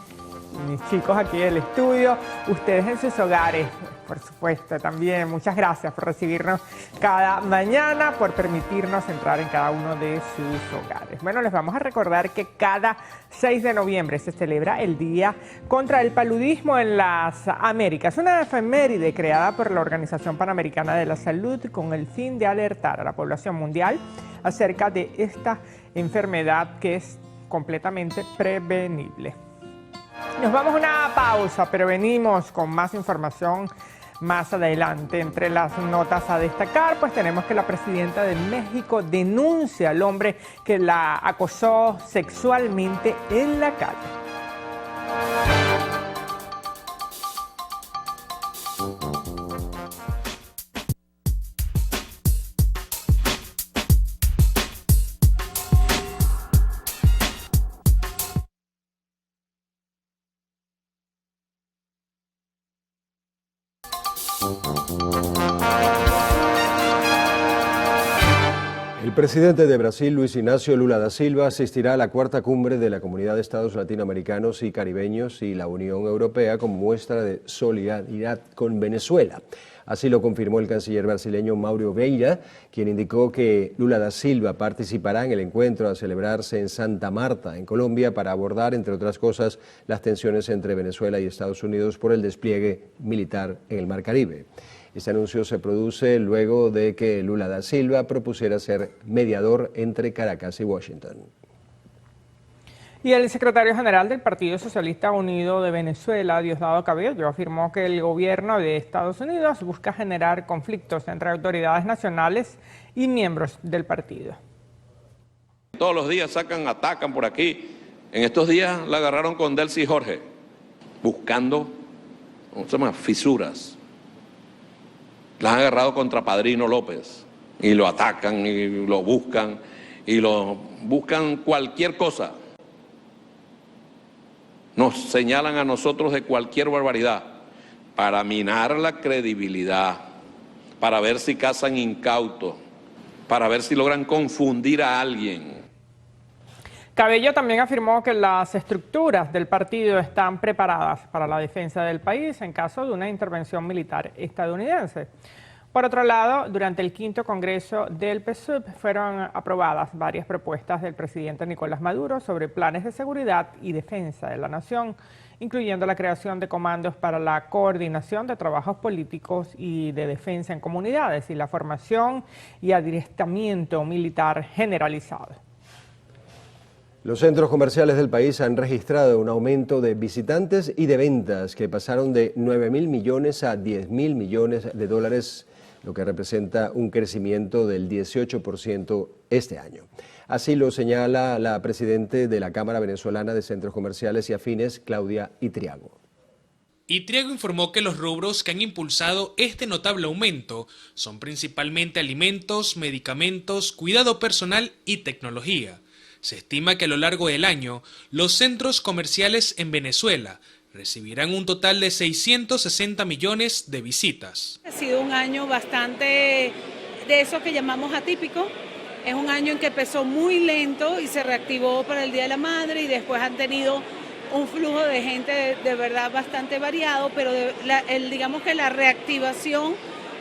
mis chicos aquí del estudio, ustedes en sus hogares, por supuesto, también. Muchas gracias por recibirnos cada mañana, por permitirnos entrar en cada uno de sus hogares. Bueno, les vamos a recordar que cada 6 de noviembre se celebra el Día contra el Paludismo en las Américas, una efeméride creada por la Organización Panamericana de la Salud con el fin de alertar a la población mundial acerca de esta enfermedad que es completamente prevenible. Nos vamos a una pausa, pero venimos con más información más adelante. Entre las notas a destacar, pues tenemos que la presidenta de México denuncia al hombre que la acosó sexualmente en la calle. El presidente de Brasil, Luis Ignacio Lula da Silva, asistirá a la cuarta cumbre de la Comunidad de Estados Latinoamericanos y Caribeños y la Unión Europea como muestra de solidaridad con Venezuela. Así lo confirmó el canciller brasileño Mauro Vieira, quien indicó que Lula da Silva participará en el encuentro a celebrarse en Santa Marta, en Colombia, para abordar, entre otras cosas, las tensiones entre Venezuela y Estados Unidos por el despliegue militar en el Mar Caribe. Este anuncio se produce luego de que Lula da Silva propusiera ser mediador entre Caracas y Washington. Y el secretario general del Partido Socialista Unido de Venezuela, Diosdado Cabello, afirmó que el gobierno de Estados Unidos busca generar conflictos entre autoridades nacionales y miembros del partido. Todos los días atacan por aquí. En estos días la agarraron con Delcy Jorge, buscando fisuras. La han agarrado contra Padrino López y lo atacan y lo buscan cualquier cosa. Nos señalan a nosotros de cualquier barbaridad para minar la credibilidad, para ver si cazan incautos, para ver si logran confundir a alguien. Cabello también afirmó que las estructuras del partido están preparadas para la defensa del país en caso de una intervención militar estadounidense. Por otro lado, durante el 5º Congreso del PSUV fueron aprobadas varias propuestas del presidente Nicolás Maduro sobre planes de seguridad y defensa de la nación, incluyendo la creación de comandos para la coordinación de trabajos políticos y de defensa en comunidades y la formación y adiestramiento militar generalizado. Los centros comerciales del país han registrado un aumento de visitantes y de ventas que pasaron de 9.000 millones a 10.000 millones de dólares, lo que representa un crecimiento del 18% este año. Así lo señala la presidenta de la Cámara Venezolana de Centros Comerciales y Afines, Claudia Itriago. Itriago informó que los rubros que han impulsado este notable aumento son principalmente alimentos, medicamentos, cuidado personal y tecnología. Se estima que a lo largo del año, los centros comerciales en Venezuela recibirán un total de 660 millones de visitas. Ha sido un año bastante de eso que llamamos atípico. Es un año en que empezó muy lento y se reactivó para el Día de la Madre y después han tenido un flujo de gente de verdad bastante variado, pero digamos que la reactivación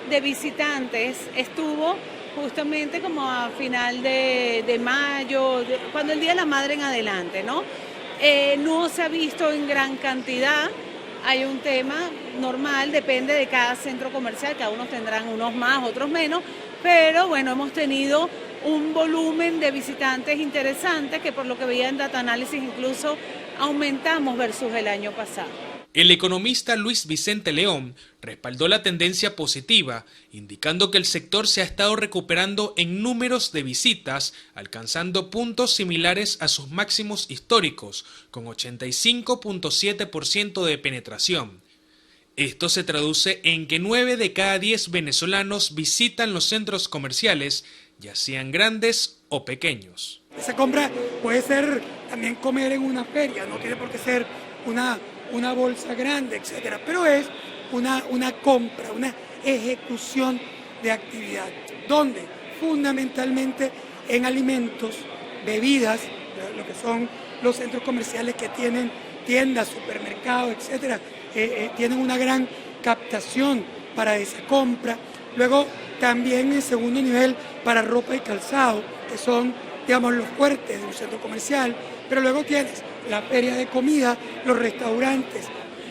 de visitantes estuvo justamente como a final de mayo, cuando el Día de la Madre en adelante, ¿no? No se ha visto en gran cantidad, hay un tema normal, depende de cada centro comercial, cada uno tendrán unos más, otros menos, pero bueno, hemos tenido un volumen de visitantes interesantes que por lo que veía en Data Analysis incluso aumentamos versus el año pasado. El economista Luis Vicente León respaldó la tendencia positiva, indicando que el sector se ha estado recuperando en números de visitas, alcanzando puntos similares a sus máximos históricos, con 85.7% de penetración. Esto se traduce en que 9 de cada 10 venezolanos visitan los centros comerciales, ya sean grandes o pequeños. Esa compra puede ser también comer en una feria, no tiene por qué ser una bolsa grande, etcétera, pero es una compra, una ejecución de actividad, donde fundamentalmente en alimentos, bebidas, lo que son los centros comerciales que tienen tiendas, supermercados, etcétera, tienen una gran captación para esa compra. Luego también en segundo nivel para ropa y calzado, que son, digamos, los fuertes de un centro comercial, pero luego tienes la feria de comida, los restaurantes.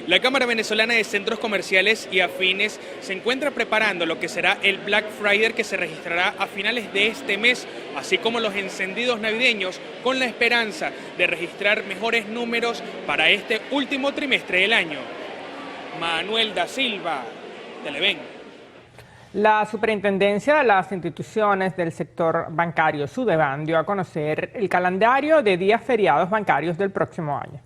La Cámara Venezolana de Centros Comerciales y Afines se encuentra preparando lo que será el Black Friday que se registrará a finales de este mes, así como los encendidos navideños, con la esperanza de registrar mejores números para este último trimestre del año. Manuel da Silva, Televen. La Superintendencia de las Instituciones del Sector Bancario, Sudeban, dio a conocer el calendario de días feriados bancarios del próximo año.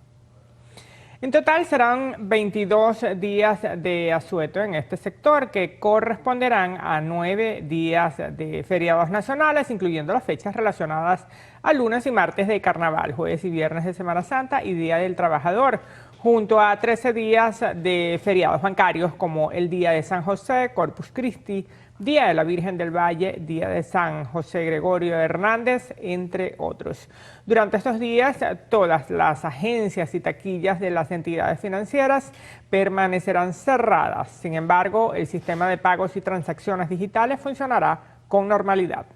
En total serán 22 días de asueto en este sector que corresponderán a 9 días de feriados nacionales, incluyendo las fechas relacionadas a lunes y martes de carnaval, jueves y viernes de Semana Santa y Día del Trabajador, junto a 13 días de feriados bancarios como el Día de San José, Corpus Christi, Día de la Virgen del Valle, Día de San José Gregorio Hernández, entre otros. Durante estos días, todas las agencias y taquillas de las entidades financieras permanecerán cerradas. Sin embargo, el sistema de pagos y transacciones digitales funcionará con normalidad.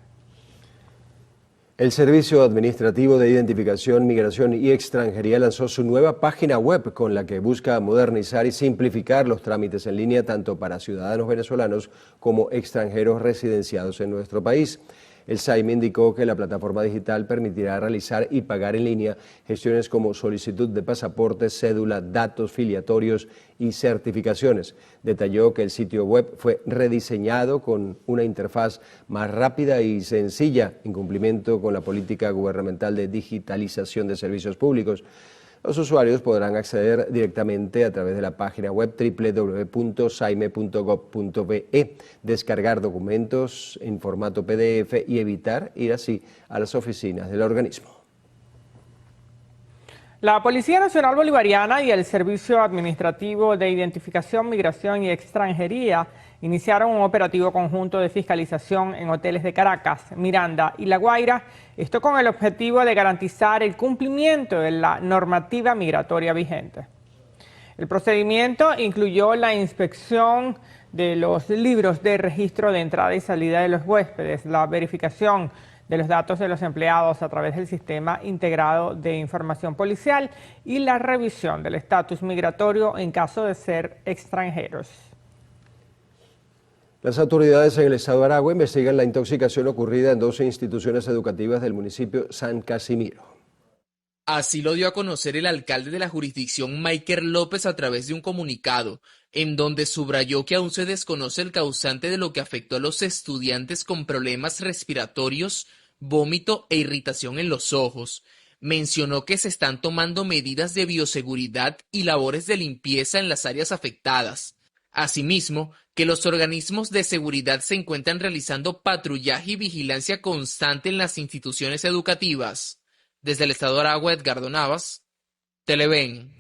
El Servicio Administrativo de Identificación, Migración y Extranjería lanzó su nueva página web con la que busca modernizar y simplificar los trámites en línea tanto para ciudadanos venezolanos como extranjeros residenciados en nuestro país. El SAIME indicó que la plataforma digital permitirá realizar y pagar en línea gestiones como solicitud de pasaporte, cédula, datos filiatorios y certificaciones. Detalló que el sitio web fue rediseñado con una interfaz más rápida y sencilla en cumplimiento con la política gubernamental de digitalización de servicios públicos. Los usuarios podrán acceder directamente a través de la página web www.saime.gov.be, descargar documentos en formato PDF y evitar ir así a las oficinas del organismo. La Policía Nacional Bolivariana y el Servicio Administrativo de Identificación, Migración y Extranjería iniciaron un operativo conjunto de fiscalización en hoteles de Caracas, Miranda y La Guaira, esto con el objetivo de garantizar el cumplimiento de la normativa migratoria vigente. El procedimiento incluyó la inspección de los libros de registro de entrada y salida de los huéspedes, la verificación de los datos de los empleados a través del Sistema Integrado de Información Policial y la revisión del estatus migratorio en caso de ser extranjeros. Las autoridades en el estado de Aragua investigan la intoxicación ocurrida en 12 instituciones educativas del municipio San Casimiro. Así lo dio a conocer el alcalde de la jurisdicción, Maiker López, a través de un comunicado, en donde subrayó que aún se desconoce el causante de lo que afectó a los estudiantes con problemas respiratorios, vómito e irritación en los ojos. Mencionó que se están tomando medidas de bioseguridad y labores de limpieza en las áreas afectadas. Asimismo, que los organismos de seguridad se encuentran realizando patrullaje y vigilancia constante en las instituciones educativas. Desde el estado de Aragua, Edgardo Navas, Televen.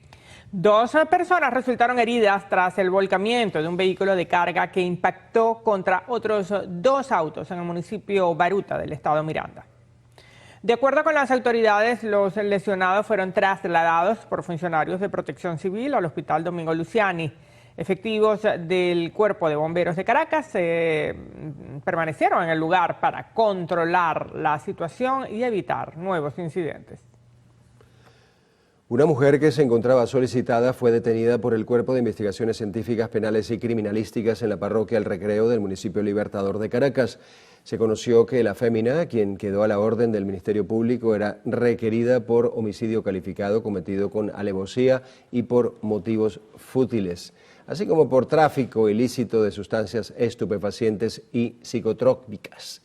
2 personas resultaron heridas tras el volcamiento de un vehículo de carga que impactó contra otros 2 autos en el municipio Baruta del estado Miranda. De acuerdo con las autoridades, los lesionados fueron trasladados por funcionarios de Protección Civil al Hospital Domingo Luciani. Efectivos del Cuerpo de Bomberos de Caracas permanecieron en el lugar para controlar la situación y evitar nuevos incidentes. Una mujer que se encontraba solicitada fue detenida por el Cuerpo de Investigaciones Científicas, Penales y Criminalísticas en la parroquia El Recreo del municipio Libertador de Caracas. Se conoció que la fémina, quien quedó a la orden del Ministerio Público, era requerida por homicidio calificado cometido con alevosía y por motivos fútiles, así como por tráfico ilícito de sustancias estupefacientes y psicotrópicas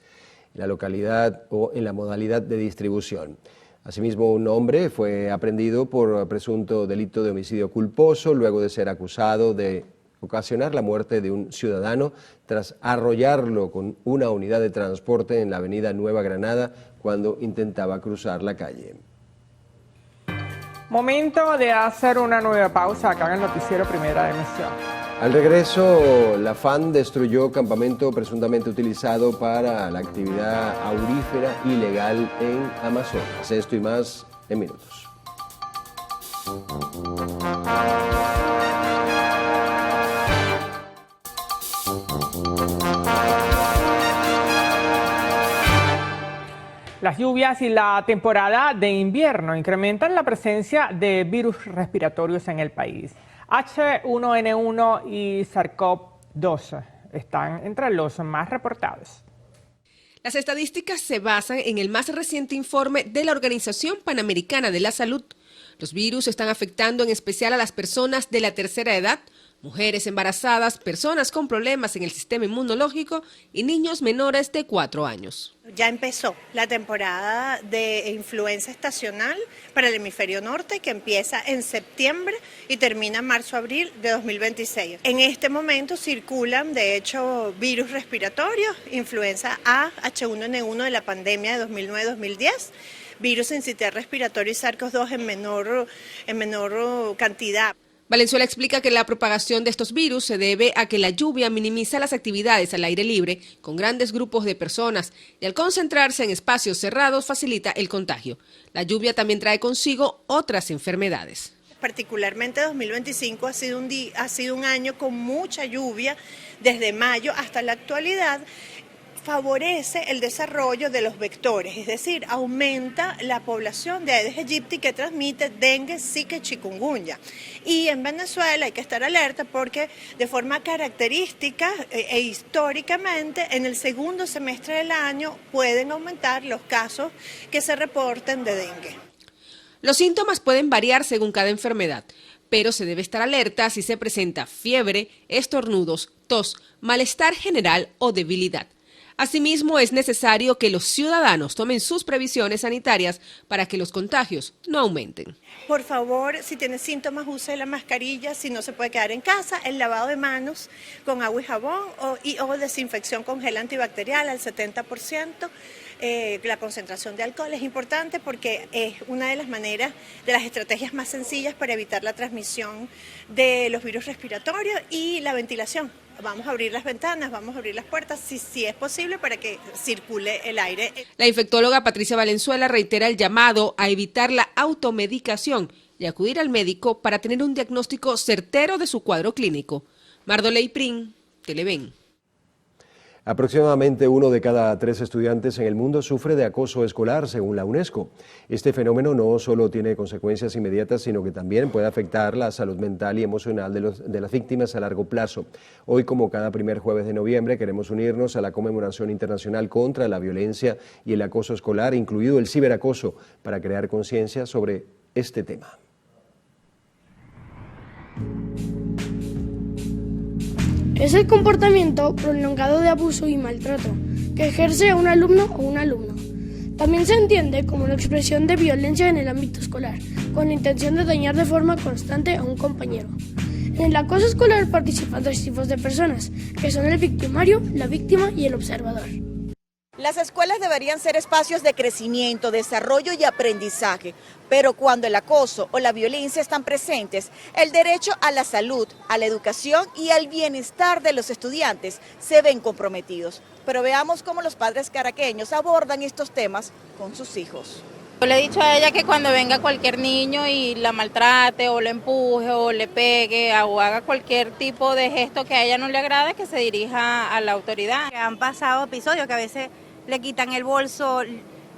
en la localidad o en la modalidad de distribución. Asimismo, un hombre fue aprehendido por presunto delito de homicidio culposo luego de ser acusado de ocasionar la muerte de un ciudadano tras arrollarlo con una unidad de transporte en la avenida Nueva Granada cuando intentaba cruzar la calle. Momento de hacer una nueva pausa acá en el noticiero Primera Emisión. Al regreso, la FAN destruyó campamento presuntamente utilizado para la actividad aurífera ilegal en Amazonas. Esto y más en minutos. Las lluvias y la temporada de invierno incrementan la presencia de virus respiratorios en el país. H1N1 y SARS-CoV-2 están entre los más reportados. Las estadísticas se basan en el más reciente informe de la Organización Panamericana de la Salud. Los virus están afectando en especial a las personas de la tercera edad, mujeres embarazadas, personas con problemas en el sistema inmunológico y niños menores de 4 años. Ya empezó la temporada de influenza estacional para el hemisferio norte, que empieza en septiembre y termina en marzo-abril de 2026. En este momento circulan, de hecho, virus respiratorios, influenza A, H1N1 de la pandemia de 2009-2010, virus sincitial respiratorio y SARS-CoV-2 en menor cantidad. Valenzuela explica que la propagación de estos virus se debe a que la lluvia minimiza las actividades al aire libre con grandes grupos de personas y al concentrarse en espacios cerrados facilita el contagio. La lluvia también trae consigo otras enfermedades. Particularmente 2025 ha sido un año con mucha lluvia desde mayo hasta la actualidad. Favorece el desarrollo de los vectores, es decir, aumenta la población de Aedes aegypti que transmite dengue, zika y chikungunya. Y en Venezuela hay que estar alerta porque de forma característica e históricamente en el segundo semestre del año pueden aumentar los casos que se reporten de dengue. Los síntomas pueden variar según cada enfermedad, pero se debe estar alerta si se presenta fiebre, estornudos, tos, malestar general o debilidad. Asimismo, es necesario que los ciudadanos tomen sus previsiones sanitarias para que los contagios no aumenten. Por favor, si tiene síntomas, use la mascarilla. Si no se puede quedar en casa, el lavado de manos con agua y jabón o desinfección con gel antibacterial al 70%. La concentración de alcohol es importante porque es una de las maneras, de las estrategias más sencillas para evitar la transmisión de los virus respiratorios, y la ventilación. Vamos a abrir las ventanas, vamos a abrir las puertas, si es posible, para que circule el aire. La infectóloga Patricia Valenzuela reitera el llamado a evitar la automedicación y acudir al médico para tener un diagnóstico certero de su cuadro clínico. Mardoley Prin, Televen. Aproximadamente 1 de cada 3 estudiantes en el mundo sufre de acoso escolar, según la UNESCO. Este fenómeno no solo tiene consecuencias inmediatas, sino que también puede afectar la salud mental y emocional de las víctimas a largo plazo. Hoy, como cada primer jueves de noviembre, queremos unirnos a la conmemoración internacional contra la violencia y el acoso escolar, incluido el ciberacoso, para crear conciencia sobre este tema. Es el comportamiento prolongado de abuso y maltrato que ejerce un alumno o un alumno. También se entiende como una expresión de violencia en el ámbito escolar, con la intención de dañar de forma constante a un compañero. En el acoso escolar participan 2 tipos de personas, que son el victimario, la víctima y el observador. Las escuelas deberían ser espacios de crecimiento, desarrollo y aprendizaje, pero cuando el acoso o la violencia están presentes, el derecho a la salud, a la educación y al bienestar de los estudiantes se ven comprometidos. Pero veamos cómo los padres caraqueños abordan estos temas con sus hijos. Yo le he dicho a ella que cuando venga cualquier niño y la maltrate o le empuje o le pegue o haga cualquier tipo de gesto que a ella no le agrade, que se dirija a la autoridad. Han pasado episodios que a veces le quitan el bolso,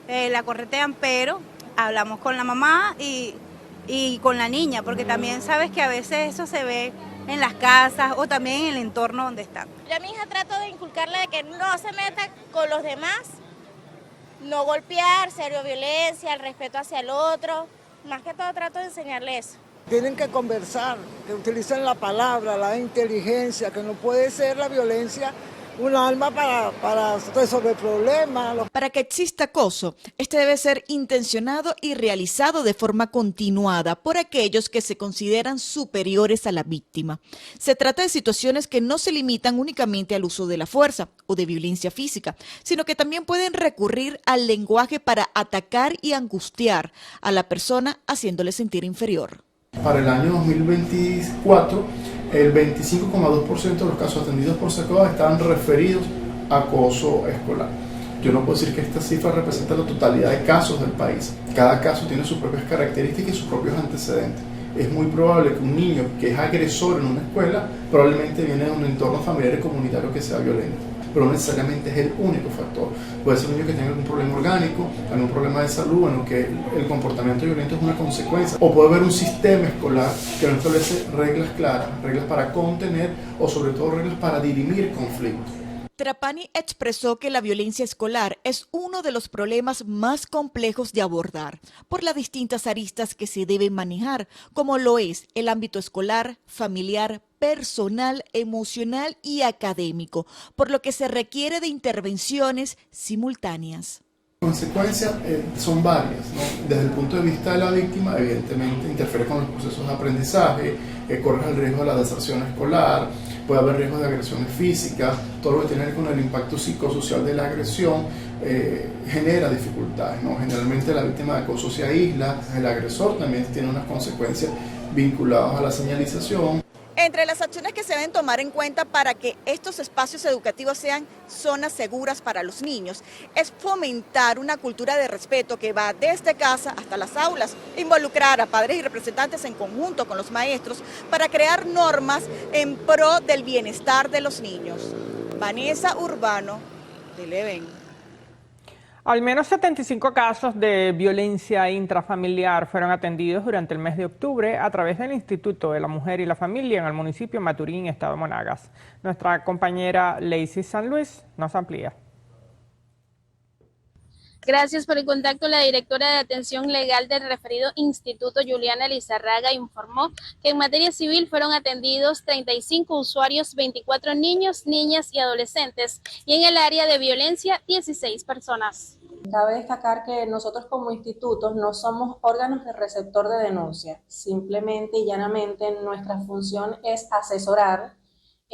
la corretean, pero hablamos con la mamá y con la niña, porque también sabes que a veces eso se ve en las casas o también en el entorno donde están. Yo a mi hija trato de inculcarle de que no se meta con los demás, no golpear, cero violencia, el respeto hacia el otro, más que todo trato de enseñarle eso. Tienen que conversar, que utilicen la palabra, la inteligencia, que no puede ser la violencia un arma para resolver problemas. Para que exista acoso, este debe ser intencionado y realizado de forma continuada por aquellos que se consideran superiores a la víctima. Se trata de situaciones que no se limitan únicamente al uso de la fuerza o de violencia física, sino que también pueden recurrir al lenguaje para atacar y angustiar a la persona haciéndole sentir inferior. Para el año 2024, el 25,2% de los casos atendidos por SACOA estaban referidos a acoso escolar. Yo no puedo decir que esta cifra representa la totalidad de casos del país. Cada caso tiene sus propias características y sus propios antecedentes. Es muy probable que un niño que es agresor en una escuela probablemente viene de un entorno familiar y comunitario que sea violento, pero no necesariamente es el único factor. Puede ser un niño que tenga algún problema orgánico, algún problema de salud, en lo que el comportamiento violento es una consecuencia. O puede haber un sistema escolar que no establece reglas claras, reglas para contener o sobre todo reglas para dirimir conflictos. Trapani expresó que la violencia escolar es uno de los problemas más complejos de abordar por las distintas aristas que se deben manejar, como lo es el ámbito escolar, familiar, personal, emocional y académico, por lo que se requiere de intervenciones simultáneas. Las consecuencias son varias, ¿no? Desde el punto de vista de la víctima, evidentemente interfiere con los procesos de aprendizaje, corre el riesgo de la deserción escolar, puede haber riesgos de agresiones físicas, todo lo que tiene que ver con el impacto psicosocial de la agresión genera dificultades, ¿no? Generalmente la víctima de acoso se aísla, el agresor también tiene unas consecuencias vinculadas a la señalización. Entre las acciones que se deben tomar en cuenta para que estos espacios educativos sean zonas seguras para los niños es fomentar una cultura de respeto que va desde casa hasta las aulas, involucrar a padres y representantes en conjunto con los maestros para crear normas en pro del bienestar de los niños. Vanessa Urbano, Televen. Al menos 75 casos de violencia intrafamiliar fueron atendidos durante el mes de octubre a través del Instituto de la Mujer y la Familia en el municipio de Maturín, estado de Monagas. Nuestra compañera Lacey San Luis nos amplía. Gracias por el contacto. La directora de Atención Legal del referido instituto, Juliana Lizarraga, informó que en materia civil fueron atendidos 35 usuarios, 24 niños, niñas y adolescentes, y en el área de violencia 16 personas. Cabe destacar que nosotros como institutos no somos órganos de receptor de denuncia, simplemente y llanamente nuestra función es asesorar,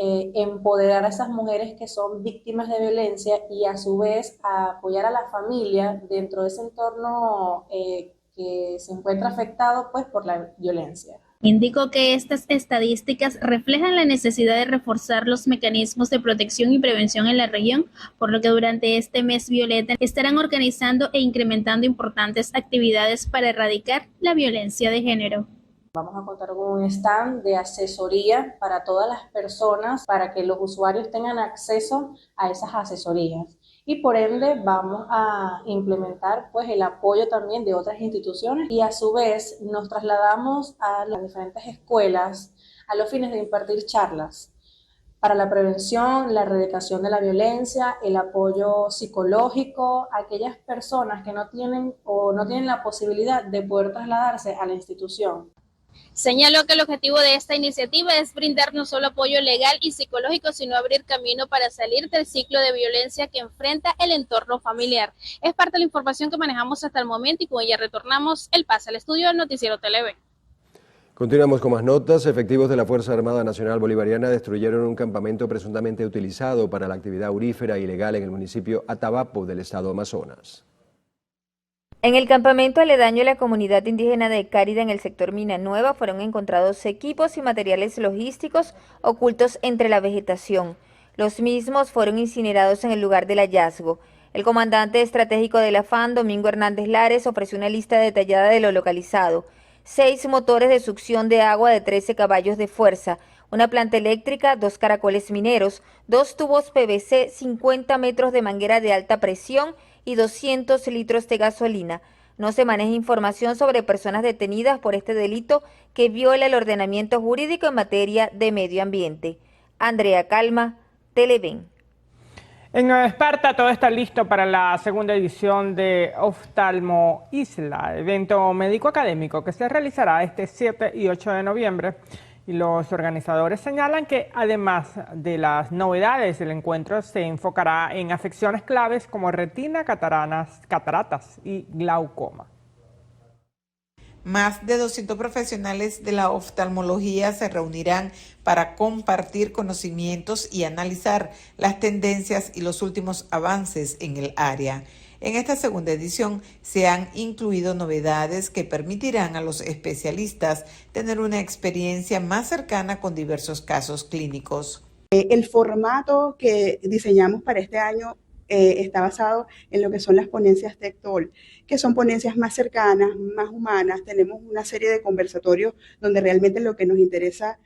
empoderar a esas mujeres que son víctimas de violencia y a su vez a apoyar a la familia dentro de ese entorno que se encuentra afectado pues por la violencia. Indicó que estas estadísticas reflejan la necesidad de reforzar los mecanismos de protección y prevención en la región, por lo que durante este mes violeta estarán organizando e incrementando importantes actividades para erradicar la violencia de género. Vamos a contar con un stand de asesoría para todas las personas para que los usuarios tengan acceso a esas asesorías. Y por ende vamos a implementar pues el apoyo también de otras instituciones y a su vez nos trasladamos a las diferentes escuelas a los fines de impartir charlas para la prevención, la erradicación de la violencia, el apoyo psicológico a aquellas personas que no tienen la posibilidad de poder trasladarse a la institución. Señaló que el objetivo de esta iniciativa es brindar no solo apoyo legal y psicológico, sino abrir camino para salir del ciclo de violencia que enfrenta el entorno familiar. Es parte de la información que manejamos hasta el momento y con ella retornamos el pase al estudio del Noticiero Televen. Continuamos con más notas. Efectivos de la Fuerza Armada Nacional Bolivariana destruyeron un campamento presuntamente utilizado para la actividad aurífera ilegal en el municipio Atabapo del estado Amazonas. En el campamento aledaño a la comunidad indígena de Cárida en el sector Mina Nueva fueron encontrados equipos y materiales logísticos ocultos entre la vegetación. Los mismos fueron incinerados en el lugar del hallazgo. El comandante estratégico de la FAN, Domingo Hernández Lares, ofreció una lista detallada de lo localizado. 6 motores de succión de agua de 13 caballos de fuerza, una planta eléctrica, 2 caracoles mineros, 2 tubos PVC, 50 metros de manguera de alta presión y 200 litros de gasolina. No se maneja información sobre personas detenidas por este delito que viola el ordenamiento jurídico en materia de medio ambiente. Andrea Calma, Televen. En Nueva Esparta todo está listo para la segunda edición de Oftalmo Isla, evento médico académico que se realizará este 7 y 8 de noviembre. Y los organizadores señalan que además de las novedades del encuentro se enfocará en afecciones claves como retina, cataratas y glaucoma. Más de 200 profesionales de la oftalmología se reunirán para compartir conocimientos y analizar las tendencias y los últimos avances en el área. En esta segunda edición se han incluido novedades que permitirán a los especialistas tener una experiencia más cercana con diversos casos clínicos. El formato que diseñamos para este año está basado en lo que son las ponencias TECTOL, que son ponencias más cercanas, más humanas. Tenemos una serie de conversatorios donde realmente lo que nos interesa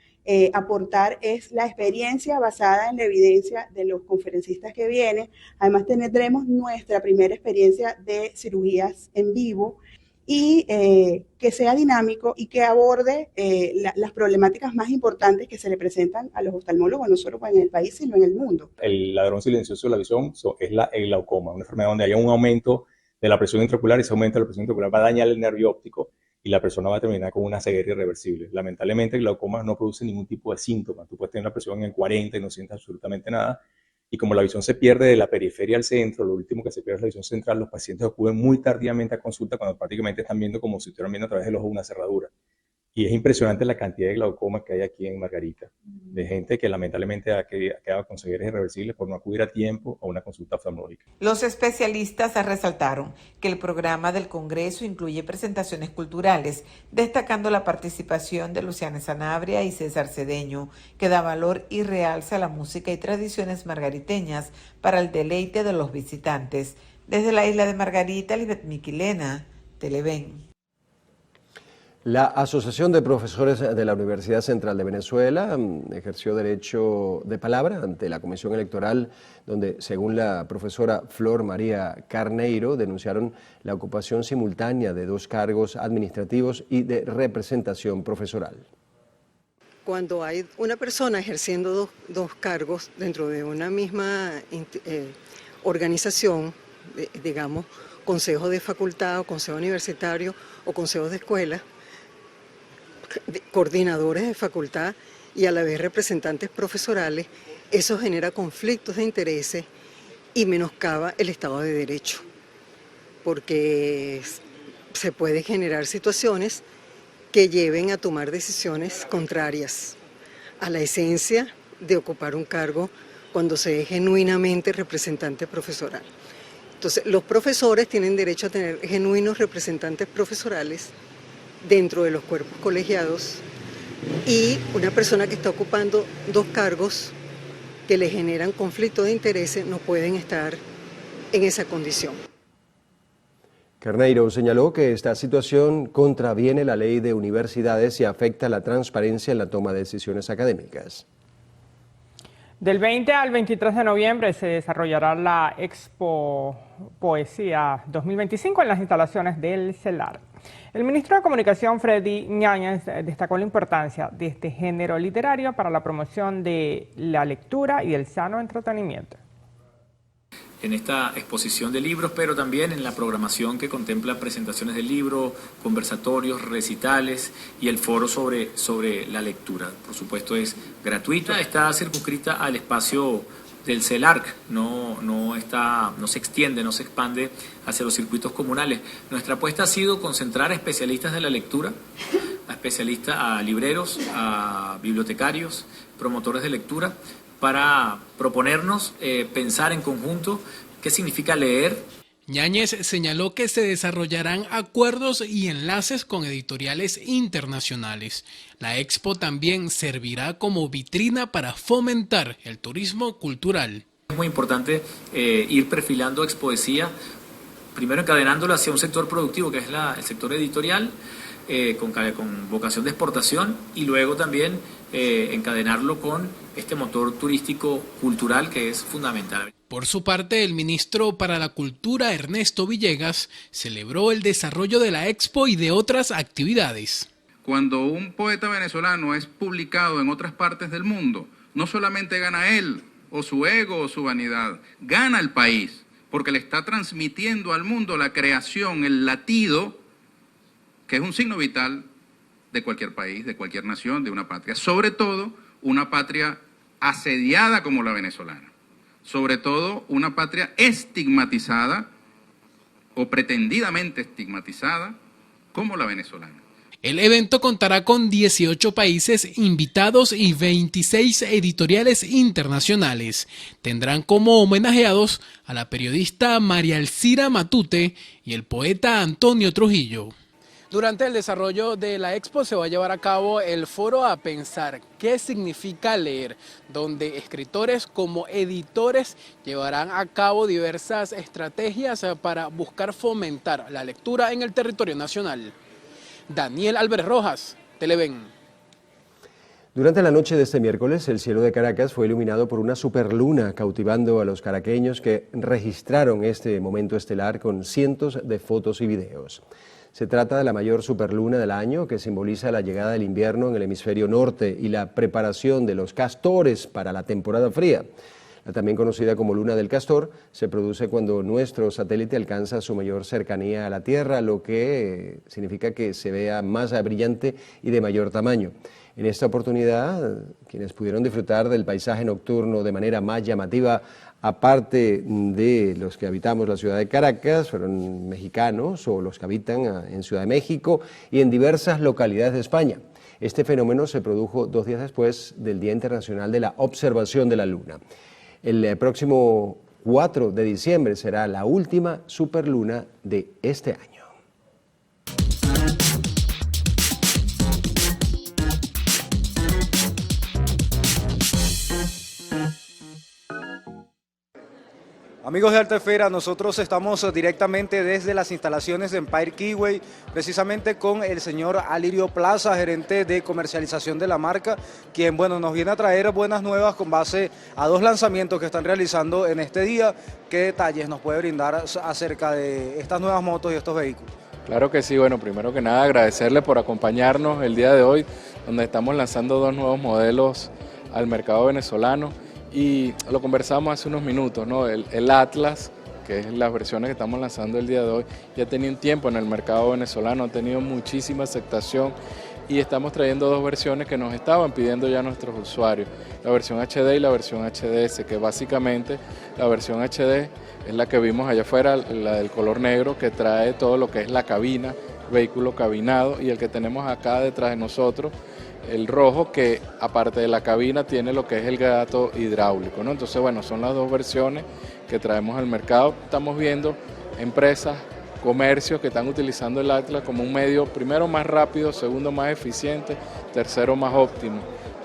aportar es la experiencia basada en la evidencia de los conferencistas que vienen. Además tendremos nuestra primera experiencia de cirugías en vivo y que sea dinámico y que aborde las problemáticas más importantes que se le presentan a los oftalmólogos, no solo en el país, sino en el mundo. El ladrón silencioso de la visión es el glaucoma, una enfermedad donde hay un aumento de la presión intraocular y ese aumento de la presión intraocular va a dañar el nervio óptico y la persona va a terminar con una ceguera irreversible. Lamentablemente el glaucoma no produce ningún tipo de síntoma. Tú puedes tener una presión en 40 y no sientes absolutamente nada. Y como la visión se pierde de la periferia al centro, lo último que se pierde es la visión central, los pacientes acuden muy tardíamente a consulta cuando prácticamente están viendo como si estuvieran viendo a través del ojo una cerradura. Y es impresionante la cantidad de glaucoma que hay aquí en Margarita, de gente que lamentablemente ha quedado con cegueras irreversibles por no acudir a tiempo a una consulta oftalmológica. Los especialistas resaltaron que el programa del Congreso incluye presentaciones culturales, destacando la participación de Luciana Sanabria y César Cedeño, que da valor y realza la música y tradiciones margariteñas para el deleite de los visitantes. Desde la isla de Margarita, Lisbeth Miquilena, Televen. La Asociación de Profesores de la Universidad Central de Venezuela ejerció derecho de palabra ante la Comisión Electoral, donde, según la profesora Flor María Carneiro, denunciaron la ocupación simultánea de 2 cargos administrativos y de representación profesoral. Cuando hay una persona ejerciendo dos cargos dentro de una misma organización, digamos, consejo de facultad o consejo universitario o consejos de escuela, coordinadores de facultad y a la vez representantes profesorales, eso genera conflictos de intereses y menoscaba el Estado de Derecho, porque se pueden generar situaciones que lleven a tomar decisiones contrarias a la esencia de ocupar un cargo cuando se es genuinamente representante profesoral. Entonces, los profesores tienen derecho a tener genuinos representantes profesorales dentro de los cuerpos colegiados y una persona que está ocupando 2 cargos que le generan conflicto de intereses no pueden estar en esa condición. Carneiro señaló que esta situación contraviene la ley de universidades y afecta la transparencia en la toma de decisiones académicas. Del 20 al 23 de noviembre se desarrollará la Expo Poesía 2025 en las instalaciones del CELAR. El ministro de Comunicación, Freddy Ñáñez, destacó la importancia de este género literario para la promoción de la lectura y el sano entretenimiento. En esta exposición de libros, pero también en la programación que contempla presentaciones de libros, conversatorios, recitales y el foro sobre la lectura. Por supuesto es gratuita, está circunscrita al espacio del CELARC, no se extiende, no se expande hacia los circuitos comunales. Nuestra apuesta ha sido concentrar a especialistas de la lectura a especialistas, a libreros, a bibliotecarios, promotores de lectura, para proponernos pensar en conjunto qué significa leer. Yáñez señaló que se desarrollarán acuerdos y enlaces con editoriales internacionales. La expo también servirá como vitrina para fomentar el turismo cultural. Es muy importante ir perfilando Expoesía, primero encadenándolo hacia un sector productivo que es el sector editorial, con vocación de exportación, y luego también encadenarlo con este motor turístico cultural que es fundamental. Por su parte, el ministro para la Cultura, Ernesto Villegas, celebró el desarrollo de la expo y de otras actividades. Cuando un poeta venezolano es publicado en otras partes del mundo, no solamente gana él, o su ego, o su vanidad, gana el país, porque le está transmitiendo al mundo la creación, el latido, que es un signo vital de cualquier país, de cualquier nación, de una patria, sobre todo una patria asediada como la venezolana, sobre todo una patria estigmatizada o pretendidamente estigmatizada como la venezolana. El evento contará con 18 países invitados y 26 editoriales internacionales. Tendrán como homenajeados a la periodista María Elcira Matute y el poeta Antonio Trujillo. Durante el desarrollo de la expo se va a llevar a cabo el foro A Pensar qué significa leer, donde escritores como editores llevarán a cabo diversas estrategias para buscar fomentar la lectura en el territorio nacional. Daniel Álvarez Rojas, Televen. Durante la noche de este miércoles, el cielo de Caracas fue iluminado por una superluna, cautivando a los caraqueños que registraron este momento estelar con cientos de fotos y videos. Se trata de la mayor superluna del año, que simboliza la llegada del invierno en el hemisferio norte y la preparación de los castores para la temporada fría. La también conocida como luna del castor se produce cuando nuestro satélite alcanza su mayor cercanía a la Tierra, lo que significa que se vea más brillante y de mayor tamaño. En esta oportunidad, quienes pudieron disfrutar del paisaje nocturno de manera más llamativa, aparte de los que habitamos la ciudad de Caracas, fueron mexicanos o los que habitan en Ciudad de México y en diversas localidades de España. Este fenómeno se produjo 2 días después del Día Internacional de la Observación de la Luna. El próximo 4 de diciembre será la última superluna de este año. Amigos de Alta Esfera, nosotros estamos directamente desde las instalaciones de Empire Keyway, precisamente con el señor Alirio Plaza, gerente de comercialización de la marca, quien nos viene a traer buenas nuevas con base a 2 lanzamientos que están realizando en este día. ¿Qué detalles nos puede brindar acerca de estas nuevas motos y estos vehículos? Claro que sí, primero que nada agradecerle por acompañarnos el día de hoy, donde estamos lanzando 2 nuevos modelos al mercado venezolano. Y lo conversamos hace unos minutos, ¿no? El Atlas, que es las versiones que estamos lanzando el día de hoy, ya tenía un tiempo en el mercado venezolano, ha tenido muchísima aceptación y estamos trayendo 2 versiones que nos estaban pidiendo ya nuestros usuarios, la versión HD y la versión HDS, que básicamente la versión HD es la que vimos allá afuera, la del color negro, que trae todo lo que es la cabina, vehículo cabinado, y el que tenemos acá detrás de nosotros, el rojo, que aparte de la cabina tiene lo que es el gato hidráulico, ¿no? Entonces, son las 2 versiones que traemos al mercado. Estamos viendo empresas, comercios que están utilizando el Atlas como un medio, primero más rápido, segundo más eficiente, tercero más óptimo.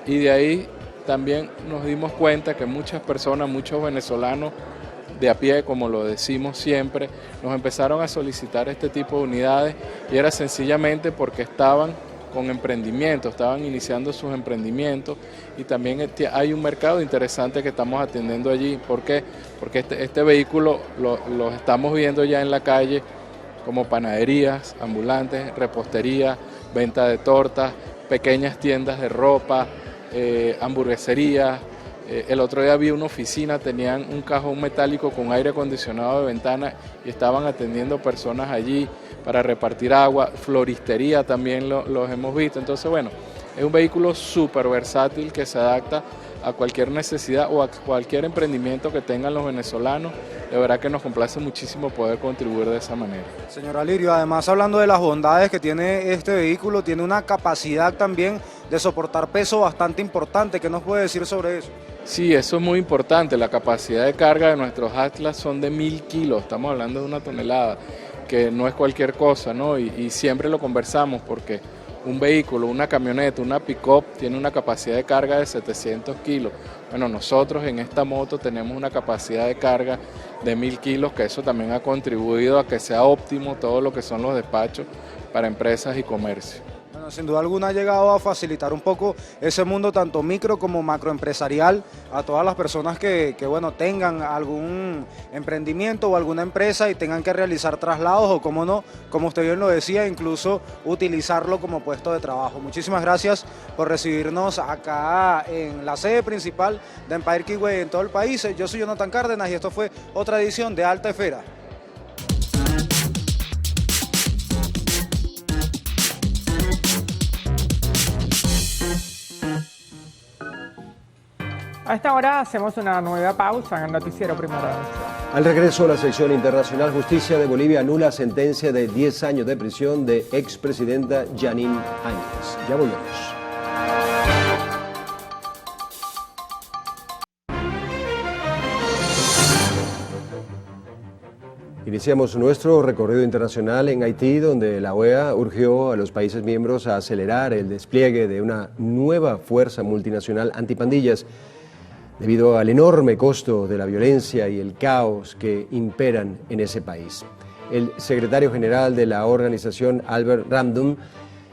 Y de ahí también nos dimos cuenta que muchas personas, muchos venezolanos de a pie, como lo decimos siempre, nos empezaron a solicitar este tipo de unidades, y era sencillamente porque estaban con emprendimiento, estaban iniciando sus emprendimientos, y también hay un mercado interesante que estamos atendiendo allí. ¿Por qué? Porque este vehículo lo estamos viendo ya en la calle como panaderías, ambulantes, repostería, venta de tortas, pequeñas tiendas de ropa, hamburgueserías. El otro día vi una oficina, tenían un cajón metálico con aire acondicionado de ventana y estaban atendiendo personas allí para repartir agua. Floristería también los hemos visto. Entonces, es un vehículo súper versátil que se adapta a cualquier necesidad o a cualquier emprendimiento que tengan los venezolanos. De verdad que nos complace muchísimo poder contribuir de esa manera. Señor Alirio, además hablando de las bondades que tiene este vehículo, tiene una capacidad también de soportar peso bastante importante. ¿Qué nos puede decir sobre eso? Sí, eso es muy importante. La capacidad de carga de nuestros Atlas son de 1000 kilos, estamos hablando de 1 tonelada, que no es cualquier cosa, ¿no? Y siempre lo conversamos porque un vehículo, una camioneta, una pick-up tiene una capacidad de carga de 700 kilos. Bueno, nosotros en esta moto tenemos una capacidad de carga de 1000 kilos, que eso también ha contribuido a que sea óptimo todo lo que son los despachos para empresas y comercio. Bueno, sin duda alguna ha llegado a facilitar un poco ese mundo tanto micro como macroempresarial a todas las personas que bueno, tengan algún emprendimiento o alguna empresa y tengan que realizar traslados o, como no, como usted bien lo decía, incluso utilizarlo como puesto de trabajo. Muchísimas gracias por recibirnos acá en la sede principal de Empire Kiway en todo el país. Yo soy Jonathan Cárdenas y esto fue otra edición de Alta Esfera. A esta hora hacemos una nueva pausa en el noticiero Primera Nación. Al regreso, la sección internacional Justicia de Bolivia anula sentencia de 10 años de prisión de expresidenta Jeanine Áñez. Ya volvemos. Iniciamos nuestro recorrido internacional en Haití, donde la OEA urgió a los países miembros a acelerar el despliegue de una nueva fuerza multinacional antipandillas, debido al enorme costo de la violencia y el caos que imperan en ese país. El secretario general de la organización, Albert Ramdum,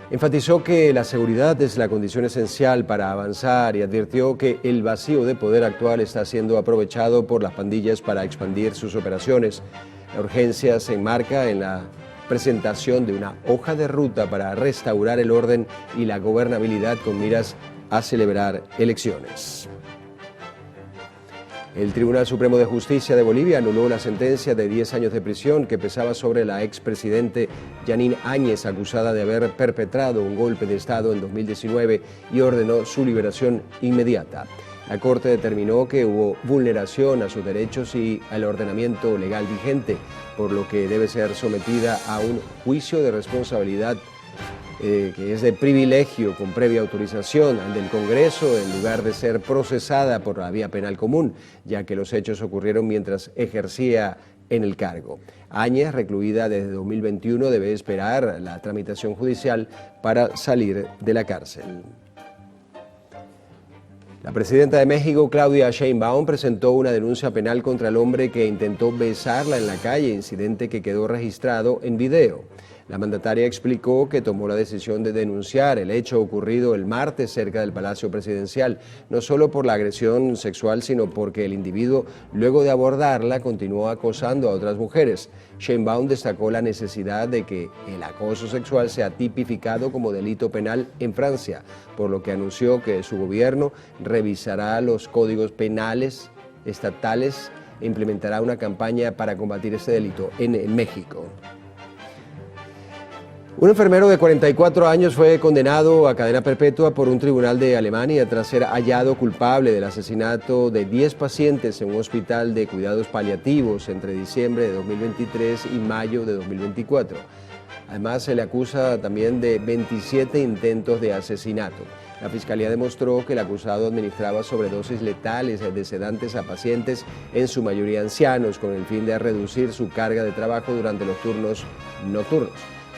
enfatizó que la seguridad es la condición esencial para avanzar y advirtió que el vacío de poder actual está siendo aprovechado por las pandillas para expandir sus operaciones. La urgencia se enmarca en la presentación de una hoja de ruta para restaurar el orden y la gobernabilidad con miras a celebrar elecciones. El Tribunal Supremo de Justicia de Bolivia anuló la sentencia de 10 años de prisión que pesaba sobre la expresidente Jeanine Áñez, acusada de haber perpetrado un golpe de Estado en 2019 y ordenó su liberación inmediata. La Corte determinó que hubo vulneración a sus derechos y al ordenamiento legal vigente, por lo que debe ser sometida a un juicio de responsabilidad que es de privilegio con previa autorización del Congreso en lugar de ser procesada por la vía penal común, ya que los hechos ocurrieron mientras ejercía en el cargo. Áñez, recluida desde 2021, debe esperar la tramitación judicial para salir de la cárcel. La presidenta de México, Claudia Sheinbaum, presentó una denuncia penal contra el hombre que intentó besarla en la calle, incidente que quedó registrado en video. La mandataria explicó que tomó la decisión de denunciar el hecho ocurrido el martes cerca del Palacio Presidencial, no solo por la agresión sexual, sino porque el individuo, luego de abordarla, continuó acosando a otras mujeres. Sheinbaum destacó la necesidad de que el acoso sexual sea tipificado como delito penal en Francia, por lo que anunció que su gobierno revisará los códigos penales estatales e implementará una campaña para combatir este delito en México. Un enfermero de 44 años fue condenado a cadena perpetua por un tribunal de Alemania tras ser hallado culpable del asesinato de 10 pacientes en un hospital de cuidados paliativos entre diciembre de 2023 y mayo de 2024. Además, se le acusa también de 27 intentos de asesinato. La Fiscalía demostró que el acusado administraba sobredosis letales de sedantes a pacientes, en su mayoría ancianos, con el fin de reducir su carga de trabajo durante los turnos nocturnos.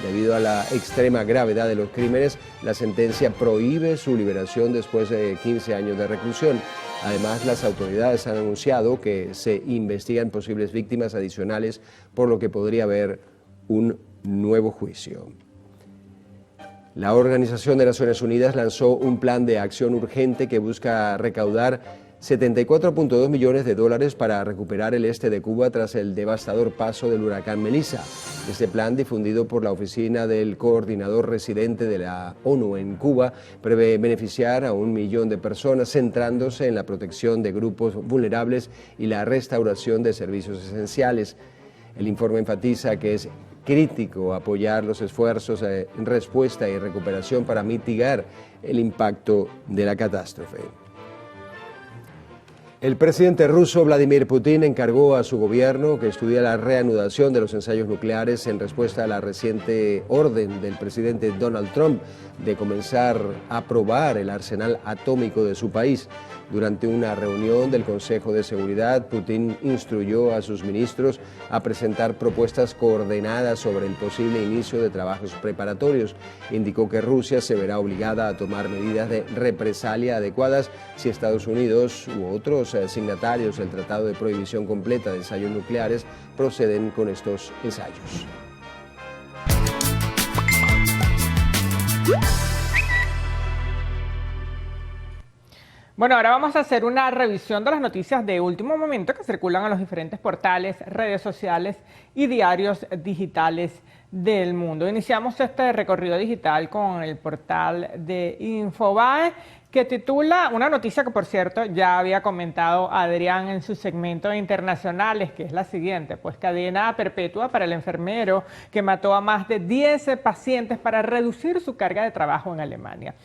Debido a la extrema gravedad de los crímenes, la sentencia prohíbe su liberación después de 15 años de reclusión. Además, las autoridades han anunciado que se investigan posibles víctimas adicionales, por lo que podría haber un nuevo juicio. La Organización de Naciones Unidas lanzó un plan de acción urgente que busca recaudar $74.2 millones para recuperar el este de Cuba tras el devastador paso del huracán Melissa. Este plan, difundido por la Oficina del Coordinador Residente de la ONU en Cuba, prevé beneficiar a 1 millón de personas, centrándose en la protección de grupos vulnerables y la restauración de servicios esenciales. El informe enfatiza que es crítico apoyar los esfuerzos en respuesta y recuperación para mitigar el impacto de la catástrofe. El presidente ruso Vladimir Putin encargó a su gobierno que estudie la reanudación de los ensayos nucleares en respuesta a la reciente orden del presidente Donald Trump de comenzar a probar el arsenal atómico de su país. Durante una reunión del Consejo de Seguridad, Putin instruyó a sus ministros a presentar propuestas coordinadas sobre el posible inicio de trabajos preparatorios. Indicó que Rusia se verá obligada a tomar medidas de represalia adecuadas si Estados Unidos u otros signatarios del Tratado de Prohibición Completa de Ensayos Nucleares proceden con estos ensayos. Bueno, ahora vamos a hacer una revisión de las noticias de último momento que circulan en los diferentes portales, redes sociales y diarios digitales del mundo. Iniciamos este recorrido digital con el portal de Infobae, que titula una noticia que, por cierto, ya había comentado Adrián en su segmento de internacionales, que es la siguiente: pues cadena perpetua para el enfermero que mató a más de 10 pacientes para reducir su carga de trabajo en Alemania.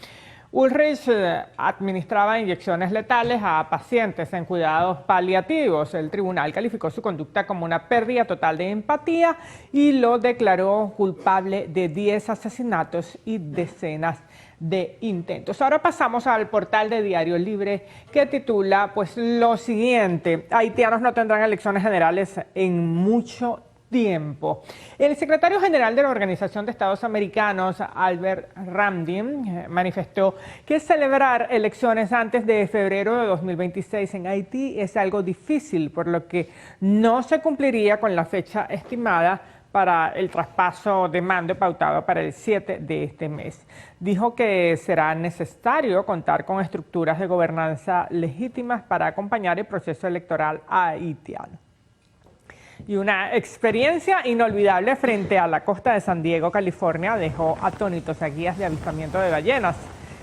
Ulrich administraba inyecciones letales a pacientes en cuidados paliativos. El tribunal calificó su conducta como una pérdida total de empatía y lo declaró culpable de 10 asesinatos y decenas de intentos. Ahora pasamos al portal de Diario Libre, que titula pues lo siguiente: haitianos no tendrán elecciones generales en mucho tiempo. El secretario general de la Organización de Estados Americanos, Albert Ramdin, manifestó que celebrar elecciones antes de febrero de 2026 en Haití es algo difícil, por lo que no se cumpliría con la fecha estimada para el traspaso de mando pautado para el 7 de este mes. Dijo que será necesario contar con estructuras de gobernanza legítimas para acompañar el proceso electoral haitiano. Y una experiencia inolvidable frente a la costa de San Diego, California, dejó atónitos a guías de avistamiento de ballenas.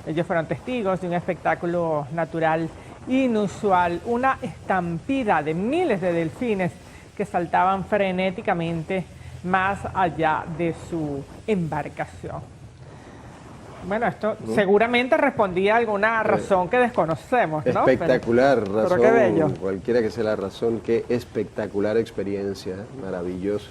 Ellos fueron testigos de un espectáculo natural inusual, una estampida de miles de delfines que saltaban frenéticamente más allá de su embarcación. Bueno, esto seguramente respondía a alguna razón que desconocemos, ¿no? Espectacular razón, pero qué bello. Cualquiera que sea la razón, qué espectacular experiencia, maravilloso.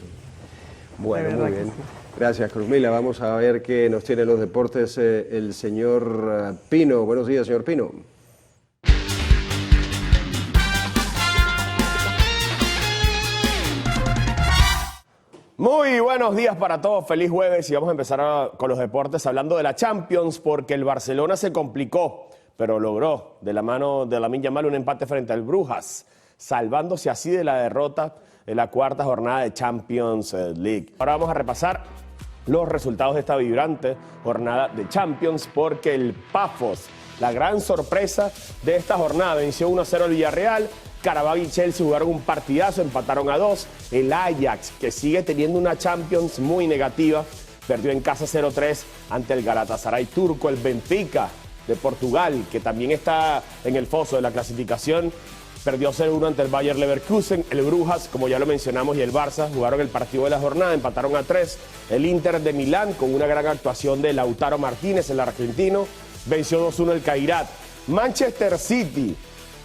Bueno, muy bien. Sí. Gracias, Cruzmila. Vamos a ver qué nos tiene los deportes el señor Pino. Buenos días, señor Pino. Muy buenos días para todos, feliz jueves y vamos a empezar con los deportes hablando de la Champions, porque el Barcelona se complicó, pero logró de la mano de Lamine Yamal un empate frente al Brujas, salvándose así de la derrota en la cuarta jornada de Champions League. Ahora vamos a repasar los resultados de esta vibrante jornada de Champions, porque el Pafos, la gran sorpresa de esta jornada, venció 1-0 al Villarreal. Carabao y Chelsea jugaron un partidazo, empataron a 2. El Ajax, que sigue teniendo una Champions muy negativa, perdió en casa 0-3 ante el Galatasaray turco. El Benfica de Portugal, que también está en el foso de la clasificación, perdió 0-1 ante el Bayer Leverkusen. El Brujas, como ya lo mencionamos, y el Barça jugaron el partido de la jornada, empataron a 3. El Inter de Milán, con una gran actuación de Lautaro Martínez, el argentino, venció 2-1 el Cairat. Manchester City,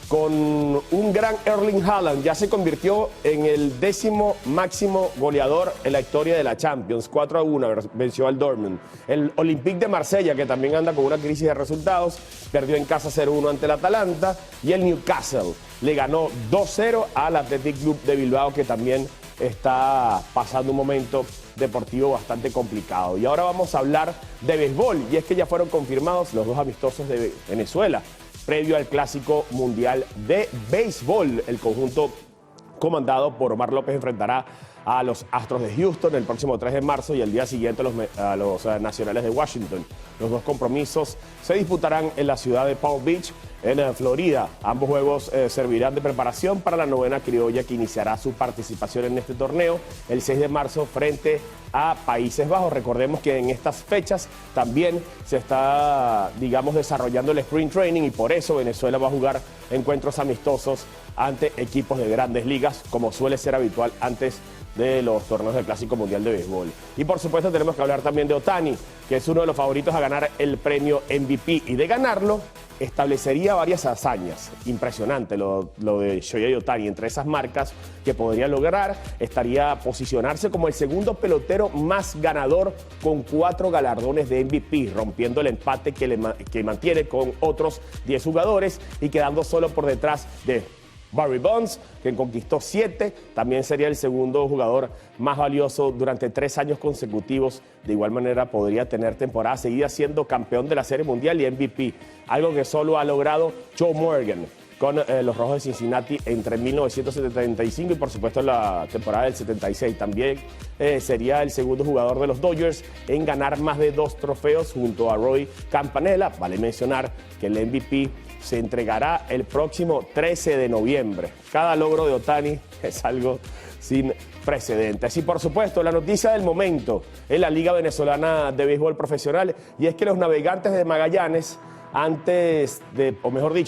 con un gran Erling Haaland, ya se convirtió en el 10º máximo goleador en la historia de la Champions. 4-1 venció al Dortmund. El Olympique de Marsella, que también anda con una crisis de resultados, perdió en casa 0-1 ante el Atalanta. Y el Newcastle le ganó 2-0 al Athletic Club de Bilbao, que también está pasando un momento deportivo bastante complicado. Y ahora vamos a hablar de béisbol, y es que ya fueron confirmados los 2 amistosos de Venezuela previo al Clásico Mundial de Béisbol. El conjunto comandado por Omar López enfrentará a los Astros de Houston el próximo 3 de marzo y el día siguiente a los Nacionales de Washington. Los 2 compromisos se disputarán en la ciudad de Palm Beach, en Florida. Ambos juegos servirán de preparación para la novena criolla, que iniciará su participación en este torneo el 6 de marzo frente a Países Bajos. Recordemos que en estas fechas también se está, desarrollando el Spring Training, y por eso Venezuela va a jugar encuentros amistosos ante equipos de grandes ligas, como suele ser habitual antes de los torneos del Clásico Mundial de Béisbol. Y por supuesto tenemos que hablar también de Ohtani, que es uno de los favoritos a ganar el premio MVP. Y de ganarlo, establecería varias hazañas. Impresionante lo de Shohei Ohtani. Entre esas marcas que podría lograr, estaría posicionarse como el segundo pelotero más ganador con 4 galardones de MVP, rompiendo el empate que mantiene con otros 10 jugadores y quedando solo por detrás de Barry Bonds, quien conquistó 7, también sería el segundo jugador más valioso durante 3 años consecutivos. De igual manera podría tener temporada seguida siendo campeón de la Serie Mundial y MVP, algo que solo ha logrado Joe Morgan con los Rojos de Cincinnati entre 1975 y por supuesto la temporada del 76. También sería el segundo jugador de los Dodgers en ganar más de 2 trofeos junto a Roy Campanella. Vale mencionar que el MVP se entregará el próximo 13 de noviembre. Cada logro de Ohtani es algo sin precedentes. Y por supuesto, la noticia del momento en la Liga Venezolana de Béisbol Profesional, y es que los Navegantes de Magallanes,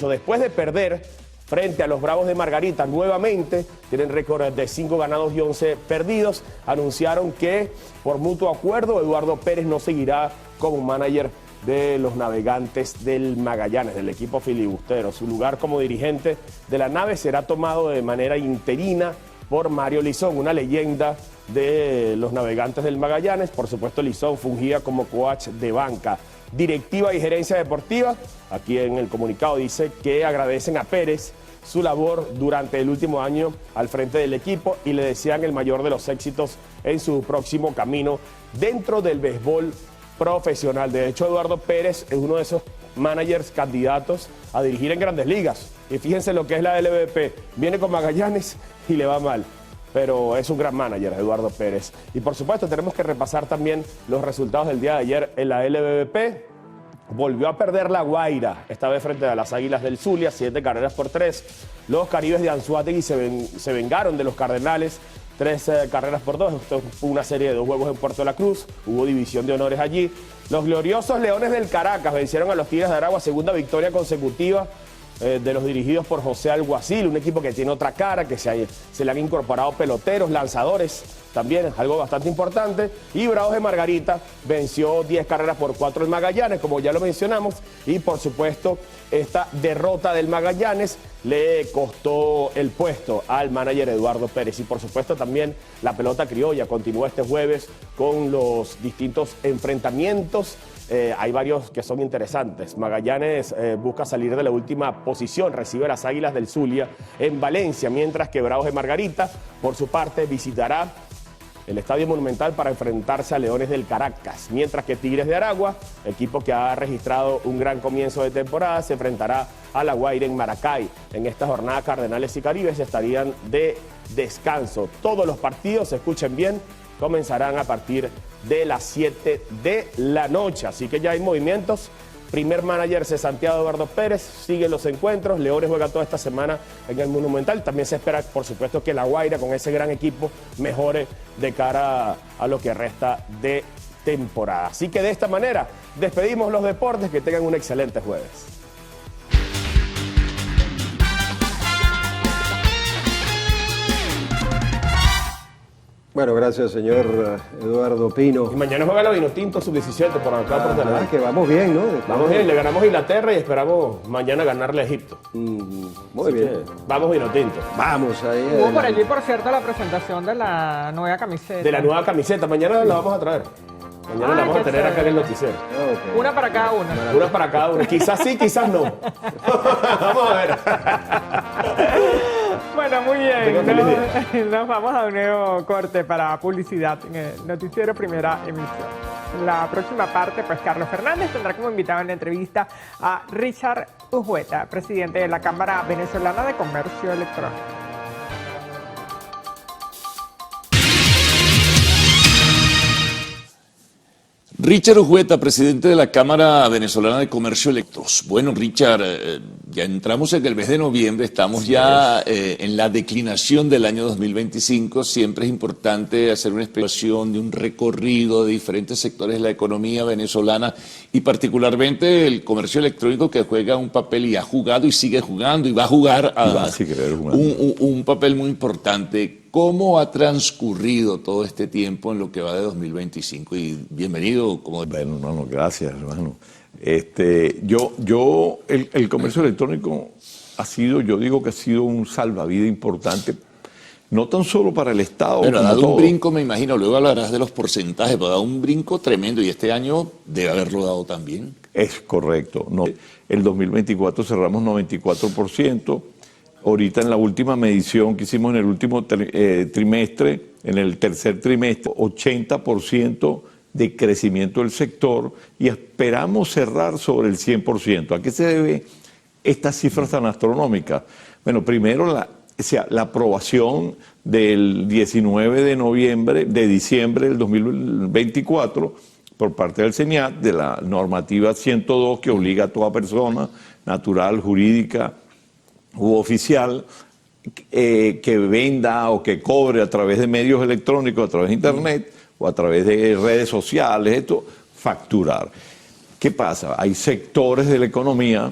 después de perder frente a los Bravos de Margarita nuevamente, tienen récord de 5 ganados y 11 perdidos, anunciaron que por mutuo acuerdo Eduardo Pérez no seguirá como manager de los Navegantes del Magallanes, del equipo filibustero. Su lugar como dirigente de la nave será tomado de manera interina por Mario Lizón, una leyenda de los Navegantes del Magallanes. Por supuesto, Lizón fungía como coach de banca. Directiva y gerencia deportiva, aquí en el comunicado dice que agradecen a Pérez su labor durante el último año al frente del equipo y le desean el mayor de los éxitos en su próximo camino dentro del béisbol profesional. De hecho, Eduardo Pérez es uno de esos managers candidatos a dirigir en Grandes Ligas. Y fíjense lo que es la LVP. Viene con Magallanes y le va mal. Pero es un gran manager, Eduardo Pérez. Y por supuesto tenemos que repasar también los resultados del día de ayer en la LVP. Volvió a perder La Guaira, esta vez frente a las Águilas del Zulia, 7 carreras por 3. Los Caribes de Anzoátegui se vengaron de los Cardenales, 3 carreras por 2. Esto fue una serie de 2 juegos en Puerto La Cruz. Hubo división de honores allí. Los gloriosos Leones del Caracas vencieron a los Tigres de Aragua, segunda victoria consecutiva de los dirigidos por José Alguacil, un equipo que tiene otra cara, que se le han incorporado peloteros, lanzadores, también algo bastante importante. Y Bravos de Margarita venció 10 carreras por 4 en Magallanes, como ya lo mencionamos. Y por supuesto, esta derrota del Magallanes le costó el puesto al manager Eduardo Pérez. Y por supuesto también la pelota criolla continúa este jueves con los distintos enfrentamientos. Hay varios que son interesantes. Magallanes busca salir de la última posición, recibe a las Águilas del Zulia en Valencia, mientras que Bravos de Margarita, por su parte, visitará el Estadio Monumental para enfrentarse a Leones del Caracas, mientras que Tigres de Aragua, equipo que ha registrado un gran comienzo de temporada, se enfrentará a La Guaira en Maracay. En esta jornada, Cardenales y Caribes estarían de descanso. Todos los partidos, escuchen bien, comenzarán a partir de las 7 de la noche. Así que ya hay movimientos. Primer manager Santiago Eduardo Pérez, siguen los encuentros. Leones juega toda esta semana en el Monumental. También se espera, por supuesto, que La Guaira, con ese gran equipo, mejore de cara a lo que resta de temporada. Así que de esta manera despedimos los deportes. Que tengan un excelente jueves. Bueno, gracias, señor Eduardo Pino. Y mañana juega la Vinotinto sub-17 por acá por Telenor. Que vamos bien, ¿no? Vamos bien, le ganamos a Inglaterra y esperamos mañana ganarle a Egipto. Muy bien. Vamos Vinotinto. Vamos ahí. Hubo por allí, por cierto, la presentación de la nueva camiseta. De la nueva camiseta. Mañana la vamos a traer. Mañana la vamos a tener acá en el noticiero. Okay. Una para cada una. Una para cada una. Quizás sí, quizás no. Vamos a ver. Bueno, muy bien. Nos vamos a un nuevo corte para publicidad en el noticiero Primera Emisión. En la próxima parte, pues Carlos Fernández tendrá como invitado en la entrevista a Richard Ujueta, presidente de la Cámara Venezolana de Comercio Electrónico. Richard Ujueta, presidente de la Cámara Venezolana de Comercio Electrónico. Bueno, Richard, Ya entramos en el mes de noviembre, estamos ya en la declinación del año 2025. Siempre es importante hacer una explicación de un recorrido de diferentes sectores de la economía venezolana y particularmente el comercio electrónico, que juega un papel y ha jugado y sigue jugando y va a jugar un papel muy importante. ¿Cómo ha transcurrido todo este tiempo en lo que va de 2025? Y bienvenido. Bueno, hermano, gracias, hermano. El comercio electrónico ha sido, yo digo que ha sido un salvavidas importante, no tan solo para el Estado. Bueno, ha dado un brinco, me imagino, luego hablarás de los porcentajes, pero ha dado un brinco tremendo y este año debe haberlo dado también. Es correcto. No, el 2024 cerramos 94%. Ahorita en la última medición que hicimos en el último trimestre, en el tercer trimestre, 80% de crecimiento del sector y esperamos cerrar sobre el 100%. ¿A qué se debe estas cifras tan astronómicas? Bueno, primero la aprobación del 19 de diciembre del 2024 por parte del CENIAT de la normativa 102 que obliga a toda persona natural, jurídica u oficial que venda o que cobre a través de medios electrónicos, a través de internet o a través de redes sociales, facturar. ¿Qué pasa? Hay sectores de la economía...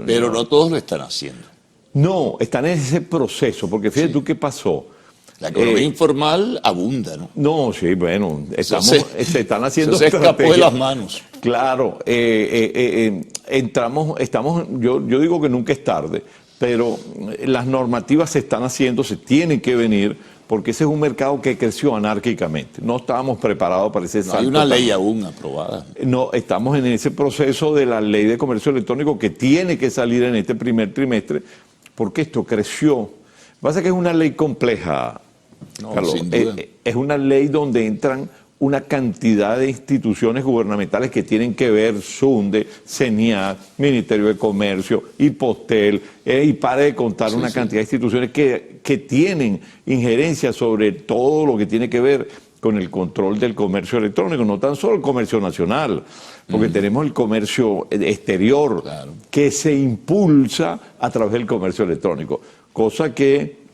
Pero no todos lo están haciendo. No, están en ese proceso, porque fíjate tú qué pasó. La economía informal abunda, ¿no? No, sí, bueno, se están haciendo se escapó de las manos. Claro, yo digo que nunca es tarde, pero las normativas se están haciendo, se tienen que venir, porque ese es un mercado que creció anárquicamente. No estábamos preparados para ese salto. No hay una ley aún aprobada. No, estamos en ese proceso de la ley de comercio electrónico que tiene que salir en este primer trimestre, porque esto creció. Lo que pasa es que es una ley compleja, Carlos. Sin duda. Es una ley donde entran una cantidad de instituciones gubernamentales que tienen que ver, SUNDE, CENIAT, Ministerio de Comercio, IPOSTEL, y para de contar una cantidad de instituciones que tienen injerencia sobre todo lo que tiene que ver con el control del comercio electrónico, no tan solo el comercio nacional, porque tenemos el comercio exterior que se impulsa a través del comercio electrónico, cosa que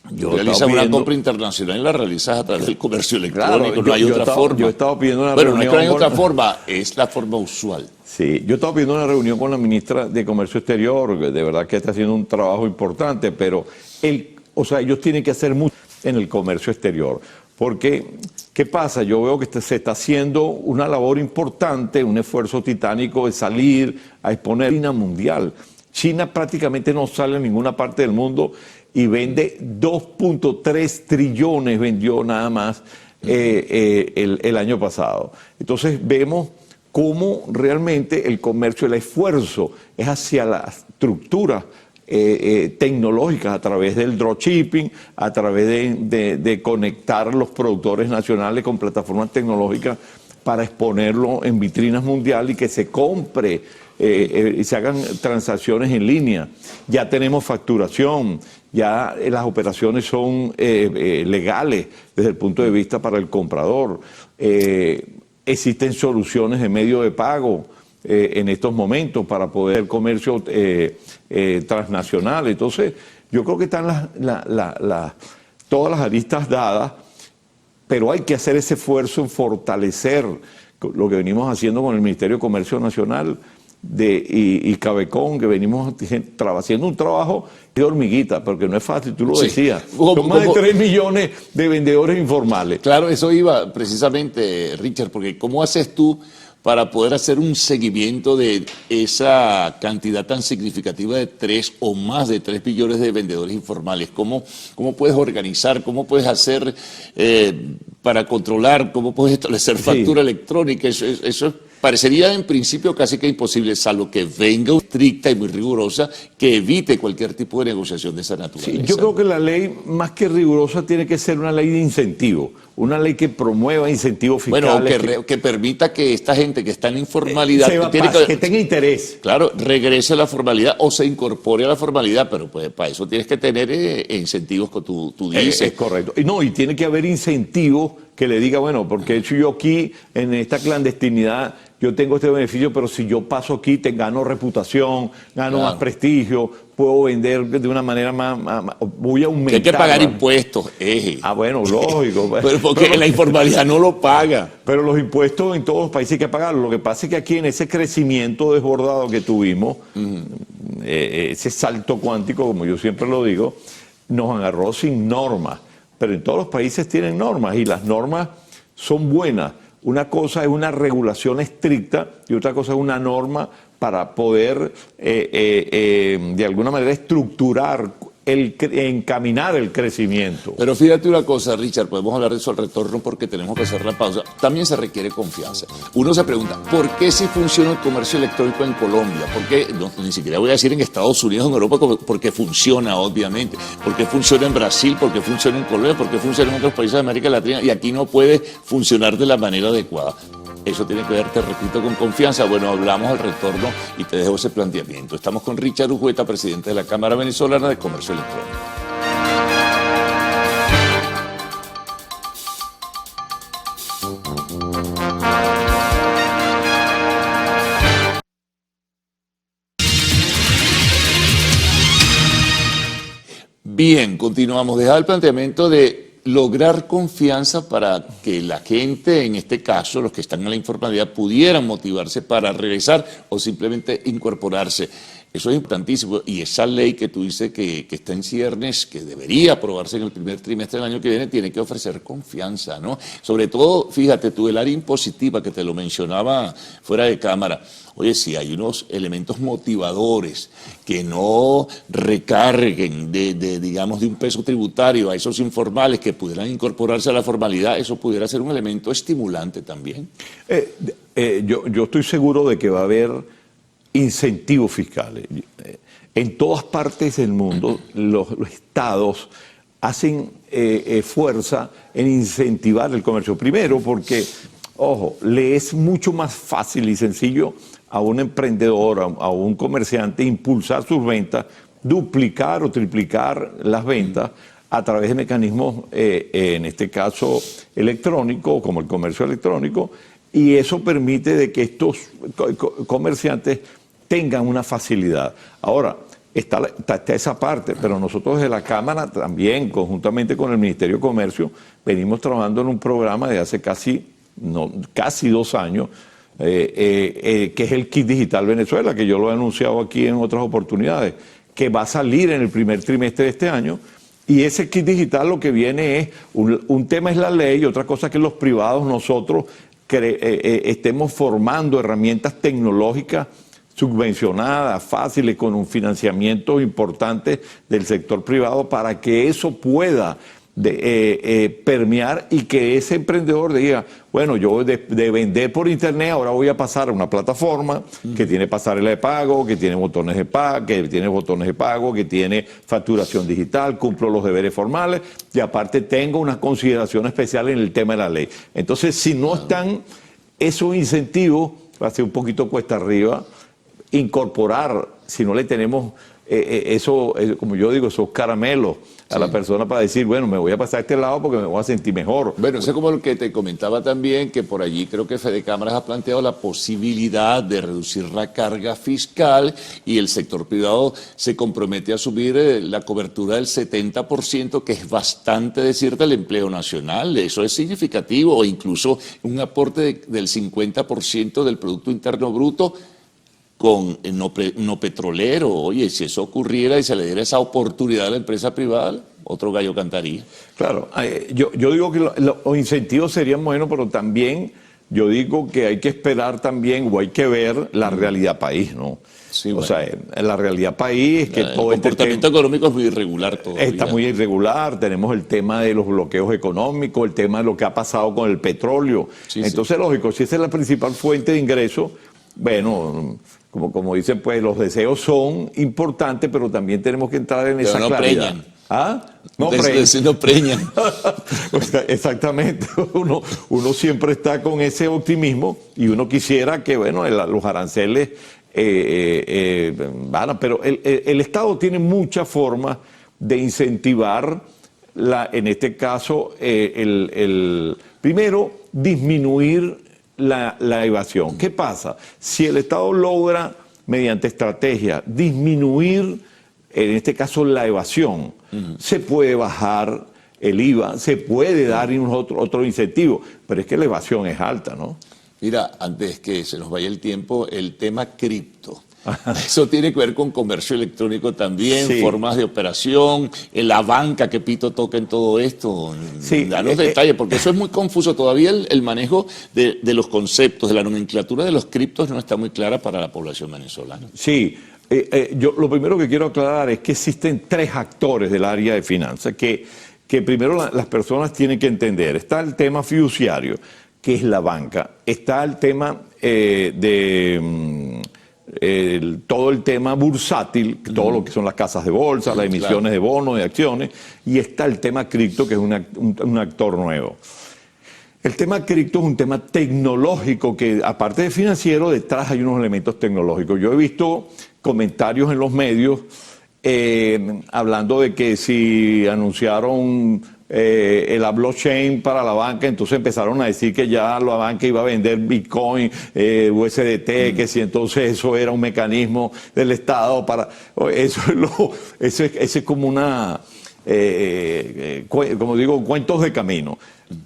realizas una compra internacional y la realizas a través del comercio electrónico, no hay otra forma. Yo estaba pidiendo una reunión. Bueno, no hay otra forma, es la forma usual. Sí, yo estaba pidiendo una reunión con la ministra de Comercio Exterior, que de verdad que está haciendo un trabajo importante, pero ellos tienen que hacer mucho en el comercio exterior. Porque, ¿qué pasa? Yo veo que se está haciendo una labor importante, un esfuerzo titánico de salir a exponer China mundial. China prácticamente no sale en ninguna parte del mundo y vende 2.3 trillones, vendió nada más el año pasado. Entonces vemos cómo realmente el comercio, el esfuerzo es hacia las estructuras tecnológicas a través del dropshipping, a través de conectar los productores nacionales con plataformas tecnológicas para exponerlo en vitrinas mundiales y que se compre y se hagan transacciones en línea. Ya tenemos facturación, ya las operaciones son legales desde el punto de vista para el comprador. Existen soluciones de medio de pago en estos momentos para poder el comercio transnacional. Entonces, yo creo que están todas las aristas dadas, pero hay que hacer ese esfuerzo en fortalecer lo que venimos haciendo con el Ministerio de Comercio Nacional y Cabecón, que venimos haciendo un trabajo de hormiguita, porque no es fácil, tú lo decías. Son más de 3 millones de vendedores informales. Claro, eso iba precisamente, Richard, porque ¿cómo haces tú para poder hacer un seguimiento de esa cantidad tan significativa de 3 o más de 3 millones de vendedores informales? ¿Cómo puedes organizar? ¿Cómo puedes hacer para controlar? ¿Cómo puedes establecer factura electrónica? Eso parecería en principio casi que imposible, salvo que venga estricta y muy rigurosa que evite cualquier tipo de negociación de esa naturaleza. Sí, yo creo que la ley, más que rigurosa, tiene que ser una ley de incentivo, una ley que promueva incentivos fiscales. Bueno, que permita que esta gente que está en informalidad que tenga interés. Claro, regrese a la formalidad o se incorpore a la formalidad, pero pues para eso tienes que tener incentivos que tú dices. Es correcto. Y tiene que haber incentivos que le diga, bueno, porque yo aquí, en esta clandestinidad, yo tengo este beneficio, pero si yo paso aquí, gano reputación, gano más prestigio, puedo vender de una manera más voy a aumentar. Que hay que pagar impuestos, bueno, lógico. Pero porque la informalidad no lo paga. Pero los impuestos en todos los países hay que pagarlos. Lo que pasa es que aquí en ese crecimiento desbordado que tuvimos, ese salto cuántico, como yo siempre lo digo, nos agarró sin normas. Pero en todos los países tienen normas y las normas son buenas. Una cosa es una regulación estricta y otra cosa es una norma para poder de alguna manera estructurar, encaminar el crecimiento. Pero fíjate una cosa, Richard, podemos hablar de eso al retorno porque tenemos que hacer la pausa. También se requiere confianza. Uno se pregunta, ¿por qué si funciona el comercio electrónico en Colombia? ¿Por qué? No, ni siquiera voy a decir en Estados Unidos, en Europa, porque funciona, obviamente. ¿Por qué funciona en Brasil? ¿Por qué funciona en Colombia? ¿Por qué funciona en otros países de América Latina? Y aquí no puede funcionar de la manera adecuada. Eso tiene que ver, te repito, con confianza. Bueno, hablamos al retorno y te dejo ese planteamiento. Estamos con Richard Urjueta, presidente de la Cámara Venezolana de Comercio Electrónico. Bien, continuamos. Dejar el planteamiento de lograr confianza para que la gente, en este caso, los que están en la informalidad, pudieran motivarse para regresar o simplemente incorporarse. Eso es importantísimo. Y esa ley que tú dices que está en ciernes, que debería aprobarse en el primer trimestre del año que viene, tiene que ofrecer confianza, ¿no? Sobre todo, fíjate tú, el área impositiva que te lo mencionaba fuera de cámara. Oye, si hay unos elementos motivadores que no recarguen digamos, de un peso tributario a esos informales que pudieran incorporarse a la formalidad, eso pudiera ser un elemento estimulante también. Yo estoy seguro de que va a haber incentivos fiscales. En todas partes del mundo, los estados hacen fuerza en incentivar el comercio. Primero, porque, ojo, le es mucho más fácil y sencillo a un emprendedor, a un comerciante, impulsar sus ventas, duplicar o triplicar las ventas a través de mecanismos, en este caso electrónicos, como el comercio electrónico, y eso permite de que estos comerciantes tengan una facilidad. Ahora, está esa parte, pero nosotros desde la Cámara también, conjuntamente con el Ministerio de Comercio, venimos trabajando en un programa de hace casi 2 años, que es el Kit Digital Venezuela, que yo lo he anunciado aquí en otras oportunidades, que va a salir en el primer trimestre de este año. Y ese kit digital lo que viene es, un tema es la ley, otra cosa es que los privados nosotros estemos formando herramientas tecnológicas subvencionadas, fáciles, con un financiamiento importante del sector privado para que eso pueda permear y que ese emprendedor diga, bueno, yo de vender por internet ahora voy a pasar a una plataforma que tiene pasarela de pago, que tiene botones de pago, que tiene facturación digital, cumplo los deberes formales y aparte tengo una consideración especial en el tema de la ley. Entonces, si no están esos incentivos, va a ser un poquito cuesta arriba incorporar, si no le tenemos eso, como yo digo, esos caramelos a la persona para decir, bueno, me voy a pasar a este lado porque me voy a sentir mejor. Bueno, eso es como lo que te comentaba también, que por allí creo que Fede Cámaras ha planteado la posibilidad de reducir la carga fiscal y el sector privado se compromete a asumir la cobertura del 70%, que es bastante decir del empleo nacional. Eso es significativo, o incluso un aporte del 50% del Producto Interno Bruto con no petrolero. Oye, si eso ocurriera y se le diera esa oportunidad a la empresa privada, otro gallo cantaría. Claro, yo digo que los incentivos serían buenos, pero también yo digo que hay que esperar también, o hay que ver la realidad país, ¿no? Sí, bueno. O sea, la realidad país es que todo el comportamiento económico es muy irregular todavía. Está muy irregular, tenemos el tema de los bloqueos económicos, el tema de lo que ha pasado con el petróleo. Sí, entonces, lógico, si esa es la principal fuente de ingreso, bueno, como dicen, pues los deseos son importantes, pero también tenemos que entrar en esa claridad. Preñan. ¿Ah? No preñan. Exactamente. Uno siempre está con ese optimismo y uno quisiera que, bueno, los aranceles van, pero el Estado tiene muchas formas de incentivar, en este caso, Primero, disminuir la evasión. ¿Qué pasa? Si el Estado logra, mediante estrategia, disminuir, en este caso, la evasión, se puede bajar el IVA, se puede dar otro incentivo, pero es que la evasión es alta, ¿no? Mira, antes que se nos vaya el tiempo, el tema cripto. Eso tiene que ver con comercio electrónico también, sí, formas de operación, la banca que Pito toca en todo esto. Sí, danos detalles, porque eso es muy confuso. Todavía el manejo de los conceptos, de la nomenclatura de los criptos no está muy clara para la población venezolana. Sí, yo lo primero que quiero aclarar es que existen tres actores del área de finanzas que primero las personas tienen que entender. Está el tema fiduciario, que es la banca. Está el tema todo el tema bursátil, todo lo que son las casas de bolsa, las emisiones de bonos, de acciones, y está el tema cripto, que es un actor nuevo. El tema cripto es un tema tecnológico que, aparte de financiero, detrás hay unos elementos tecnológicos. Yo he visto comentarios en los medios hablando de que si anunciaron la blockchain para la banca, entonces empezaron a decir que ya la banca iba a vender Bitcoin, USDT, que si entonces eso era un mecanismo del Estado para... Eso es como una... como digo, cuentos de camino.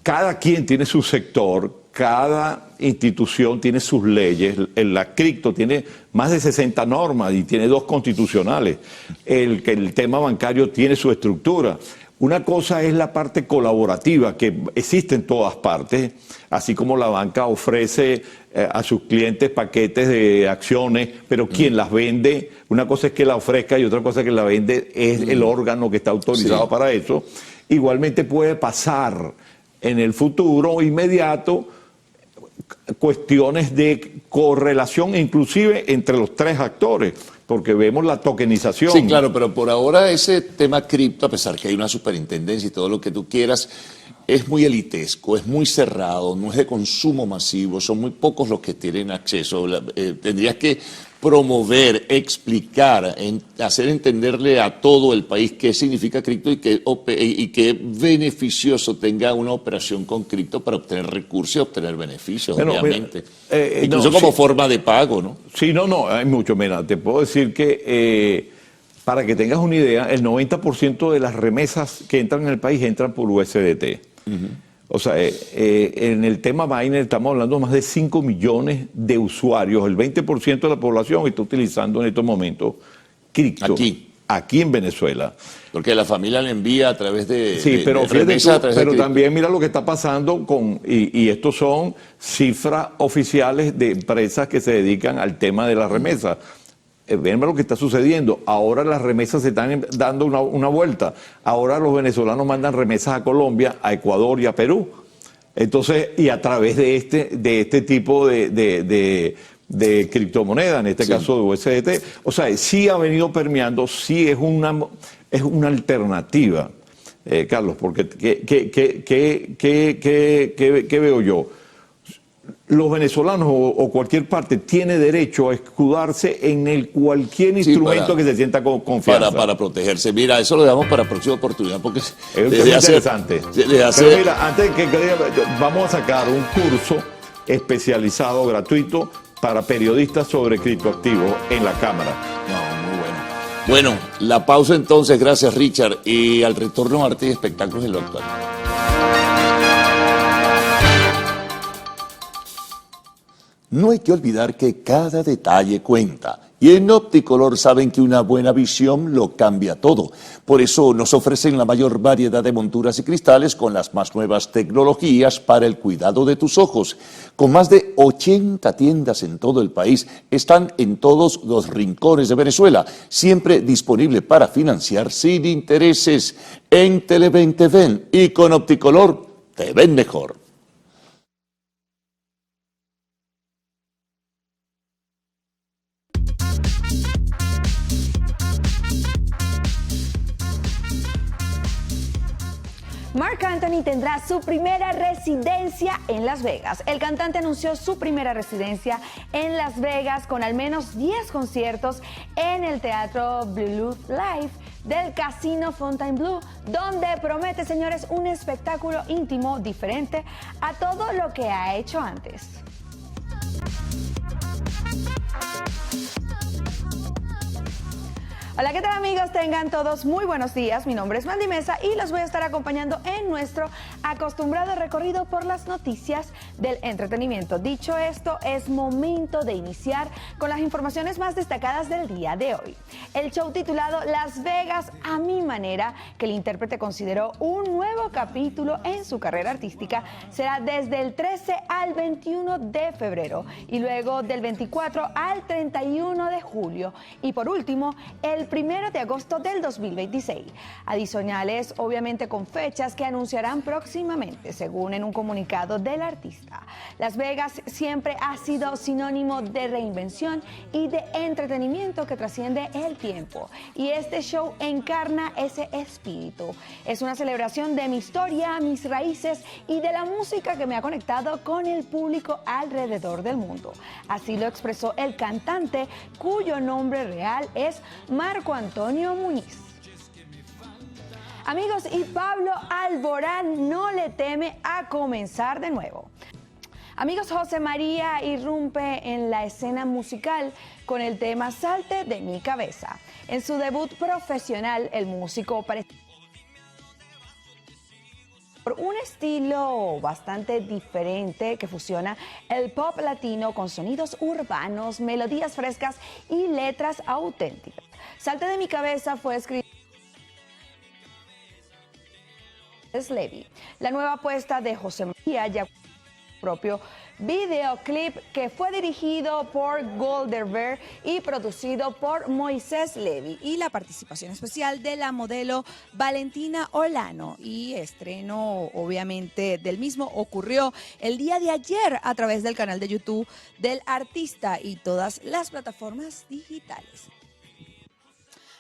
Cada quien tiene su sector, cada institución tiene sus leyes. La cripto tiene más de 60 normas y tiene 2 constitucionales. El tema bancario tiene su estructura. Una cosa es la parte colaborativa, que existe en todas partes, así como la banca ofrece a sus clientes paquetes de acciones, pero quien las vende, una cosa es que la ofrezca y otra cosa es que la vende es el órgano que está autorizado para eso. Igualmente puede pasar en el futuro inmediato cuestiones de correlación inclusive entre los tres actores, porque vemos la tokenización. Sí, claro, pero por ahora ese tema cripto, a pesar que hay una superintendencia y todo lo que tú quieras, es muy elitesco, es muy cerrado, no es de consumo masivo, son muy pocos los que tienen acceso. Tendrías que promover, explicar, hacer entenderle a todo el país qué significa cripto y qué beneficioso tenga una operación con cripto para obtener recursos y obtener beneficios, obviamente. Incluso como forma de pago, ¿no? Sí, no, hay mucho. Mira, te puedo decir que, para que tengas una idea, el 90% de las remesas que entran en el país entran por USDT. O sea, en el tema Binance estamos hablando de más de 5 millones de usuarios. El 20% de la población está utilizando en estos momentos cripto. Aquí en Venezuela. Porque la familia le envía a través de... Sí, pero también mira lo que está pasando y estos son cifras oficiales de empresas que se dedican al tema de las remesas. Ven lo que está sucediendo. Ahora las remesas se están dando una vuelta. Ahora los venezolanos mandan remesas a Colombia, a Ecuador y a Perú. Entonces, y a través de este tipo de criptomoneda, en este caso de USDT. O sea, sí ha venido permeando, sí es una alternativa, Carlos, porque ¿qué veo yo? Los venezolanos o cualquier parte tiene derecho a escudarse en cualquier instrumento que se sienta con confianza. Para protegerse. Mira, eso lo dejamos para la próxima oportunidad porque es interesante. Pero mira, antes que vamos a sacar un curso especializado, gratuito, para periodistas sobre criptoactivos en la Cámara. No, muy bueno. Bueno, la pausa entonces, gracias Richard, y al retorno Arte y Espectáculos en lo actual. No hay que olvidar que cada detalle cuenta. Y en Opticolor saben que una buena visión lo cambia todo. Por eso nos ofrecen la mayor variedad de monturas y cristales con las más nuevas tecnologías para el cuidado de tus ojos. Con más de 80 tiendas en todo el país, están en todos los rincones de Venezuela. Siempre disponible para financiar sin intereses. En Televen te ven y con Opticolor te ven mejor. Marc Anthony tendrá su primera residencia en Las Vegas. El cantante anunció su primera residencia en Las Vegas con al menos 10 conciertos en el Teatro Blue Live del Casino Fontainebleau, donde promete, señores, un espectáculo íntimo diferente a todo lo que ha hecho antes. Hola, ¿qué tal, amigos? Tengan todos muy buenos días. Mi nombre es Mandy Mesa y los voy a estar acompañando en nuestro acostumbrado recorrido por las noticias del entretenimiento. Dicho esto, es momento de iniciar con las informaciones más destacadas del día de hoy. El show titulado Las Vegas a mi manera, que el intérprete consideró un nuevo capítulo en su carrera artística, será desde el 13 al 21 de febrero y luego del 24 al 31 de julio. Y por último, el 1 de agosto del 2026. Adicionales, obviamente, con fechas que anunciarán próximamente, según en un comunicado del artista. Las Vegas siempre ha sido sinónimo de reinvención y de entretenimiento que trasciende el tiempo. Y este show encarna ese espíritu. Es una celebración de mi historia, mis raíces y de la música que me ha conectado con el público alrededor del mundo. Así lo expresó el cantante, cuyo nombre real es Marco Antonio Muñiz. Amigos, y Pablo Alborán no le teme a comenzar de nuevo. Amigos, José María irrumpe en la escena musical con el tema Salte de mi cabeza. En su debut profesional, el músico parece por un estilo bastante diferente que fusiona el pop latino con sonidos urbanos, melodías frescas y letras auténticas. Salte de mi cabeza fue escrito por Levy. La nueva apuesta de José María ya propio videoclip que fue dirigido por Golderberg y producido por Moisés Levy, y la participación especial de la modelo Valentina Olano, y estreno obviamente del mismo ocurrió el día de ayer a través del canal de YouTube del artista y todas las plataformas digitales.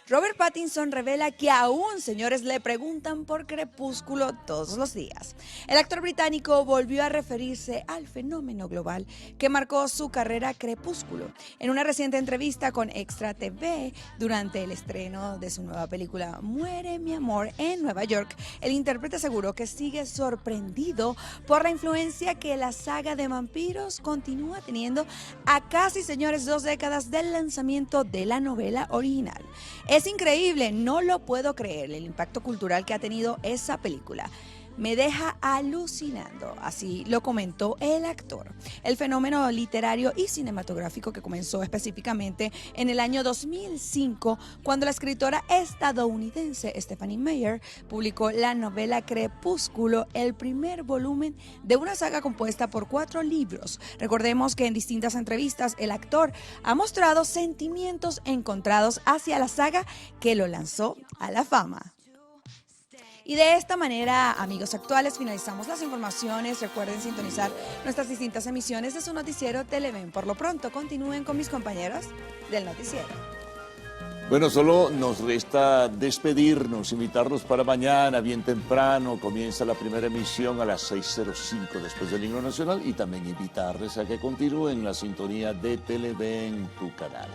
Robert Pattinson revela que aún, señores, le preguntan por Crepúsculo todos los días. El actor británico volvió a referirse al fenómeno global que marcó su carrera Crepúsculo. En una reciente entrevista con Extra TV, durante el estreno de su nueva película Muere mi amor en Nueva York, el intérprete aseguró que sigue sorprendido por la influencia que la saga de vampiros continúa teniendo a casi, señores, 2 décadas del lanzamiento de la novela original. Es increíble, no lo puedo creer, el impacto cultural que ha tenido esa película. Me deja alucinando, así lo comentó el actor. El fenómeno literario y cinematográfico que comenzó específicamente en el año 2005, cuando la escritora estadounidense Stephanie Meyer publicó la novela Crepúsculo, el primer volumen de una saga compuesta por 4 libros. Recordemos que en distintas entrevistas el actor ha mostrado sentimientos encontrados hacia la saga que lo lanzó a la fama. Y de esta manera, amigos actuales, finalizamos las informaciones. Recuerden sintonizar nuestras distintas emisiones de su noticiero Televen. Por lo pronto, continúen con mis compañeros del noticiero. Bueno, solo nos resta despedirnos, invitarlos para mañana, bien temprano. Comienza la primera emisión a las 6:05 después del himno nacional, y también invitarles a que continúen la sintonía de Televen, tu canal.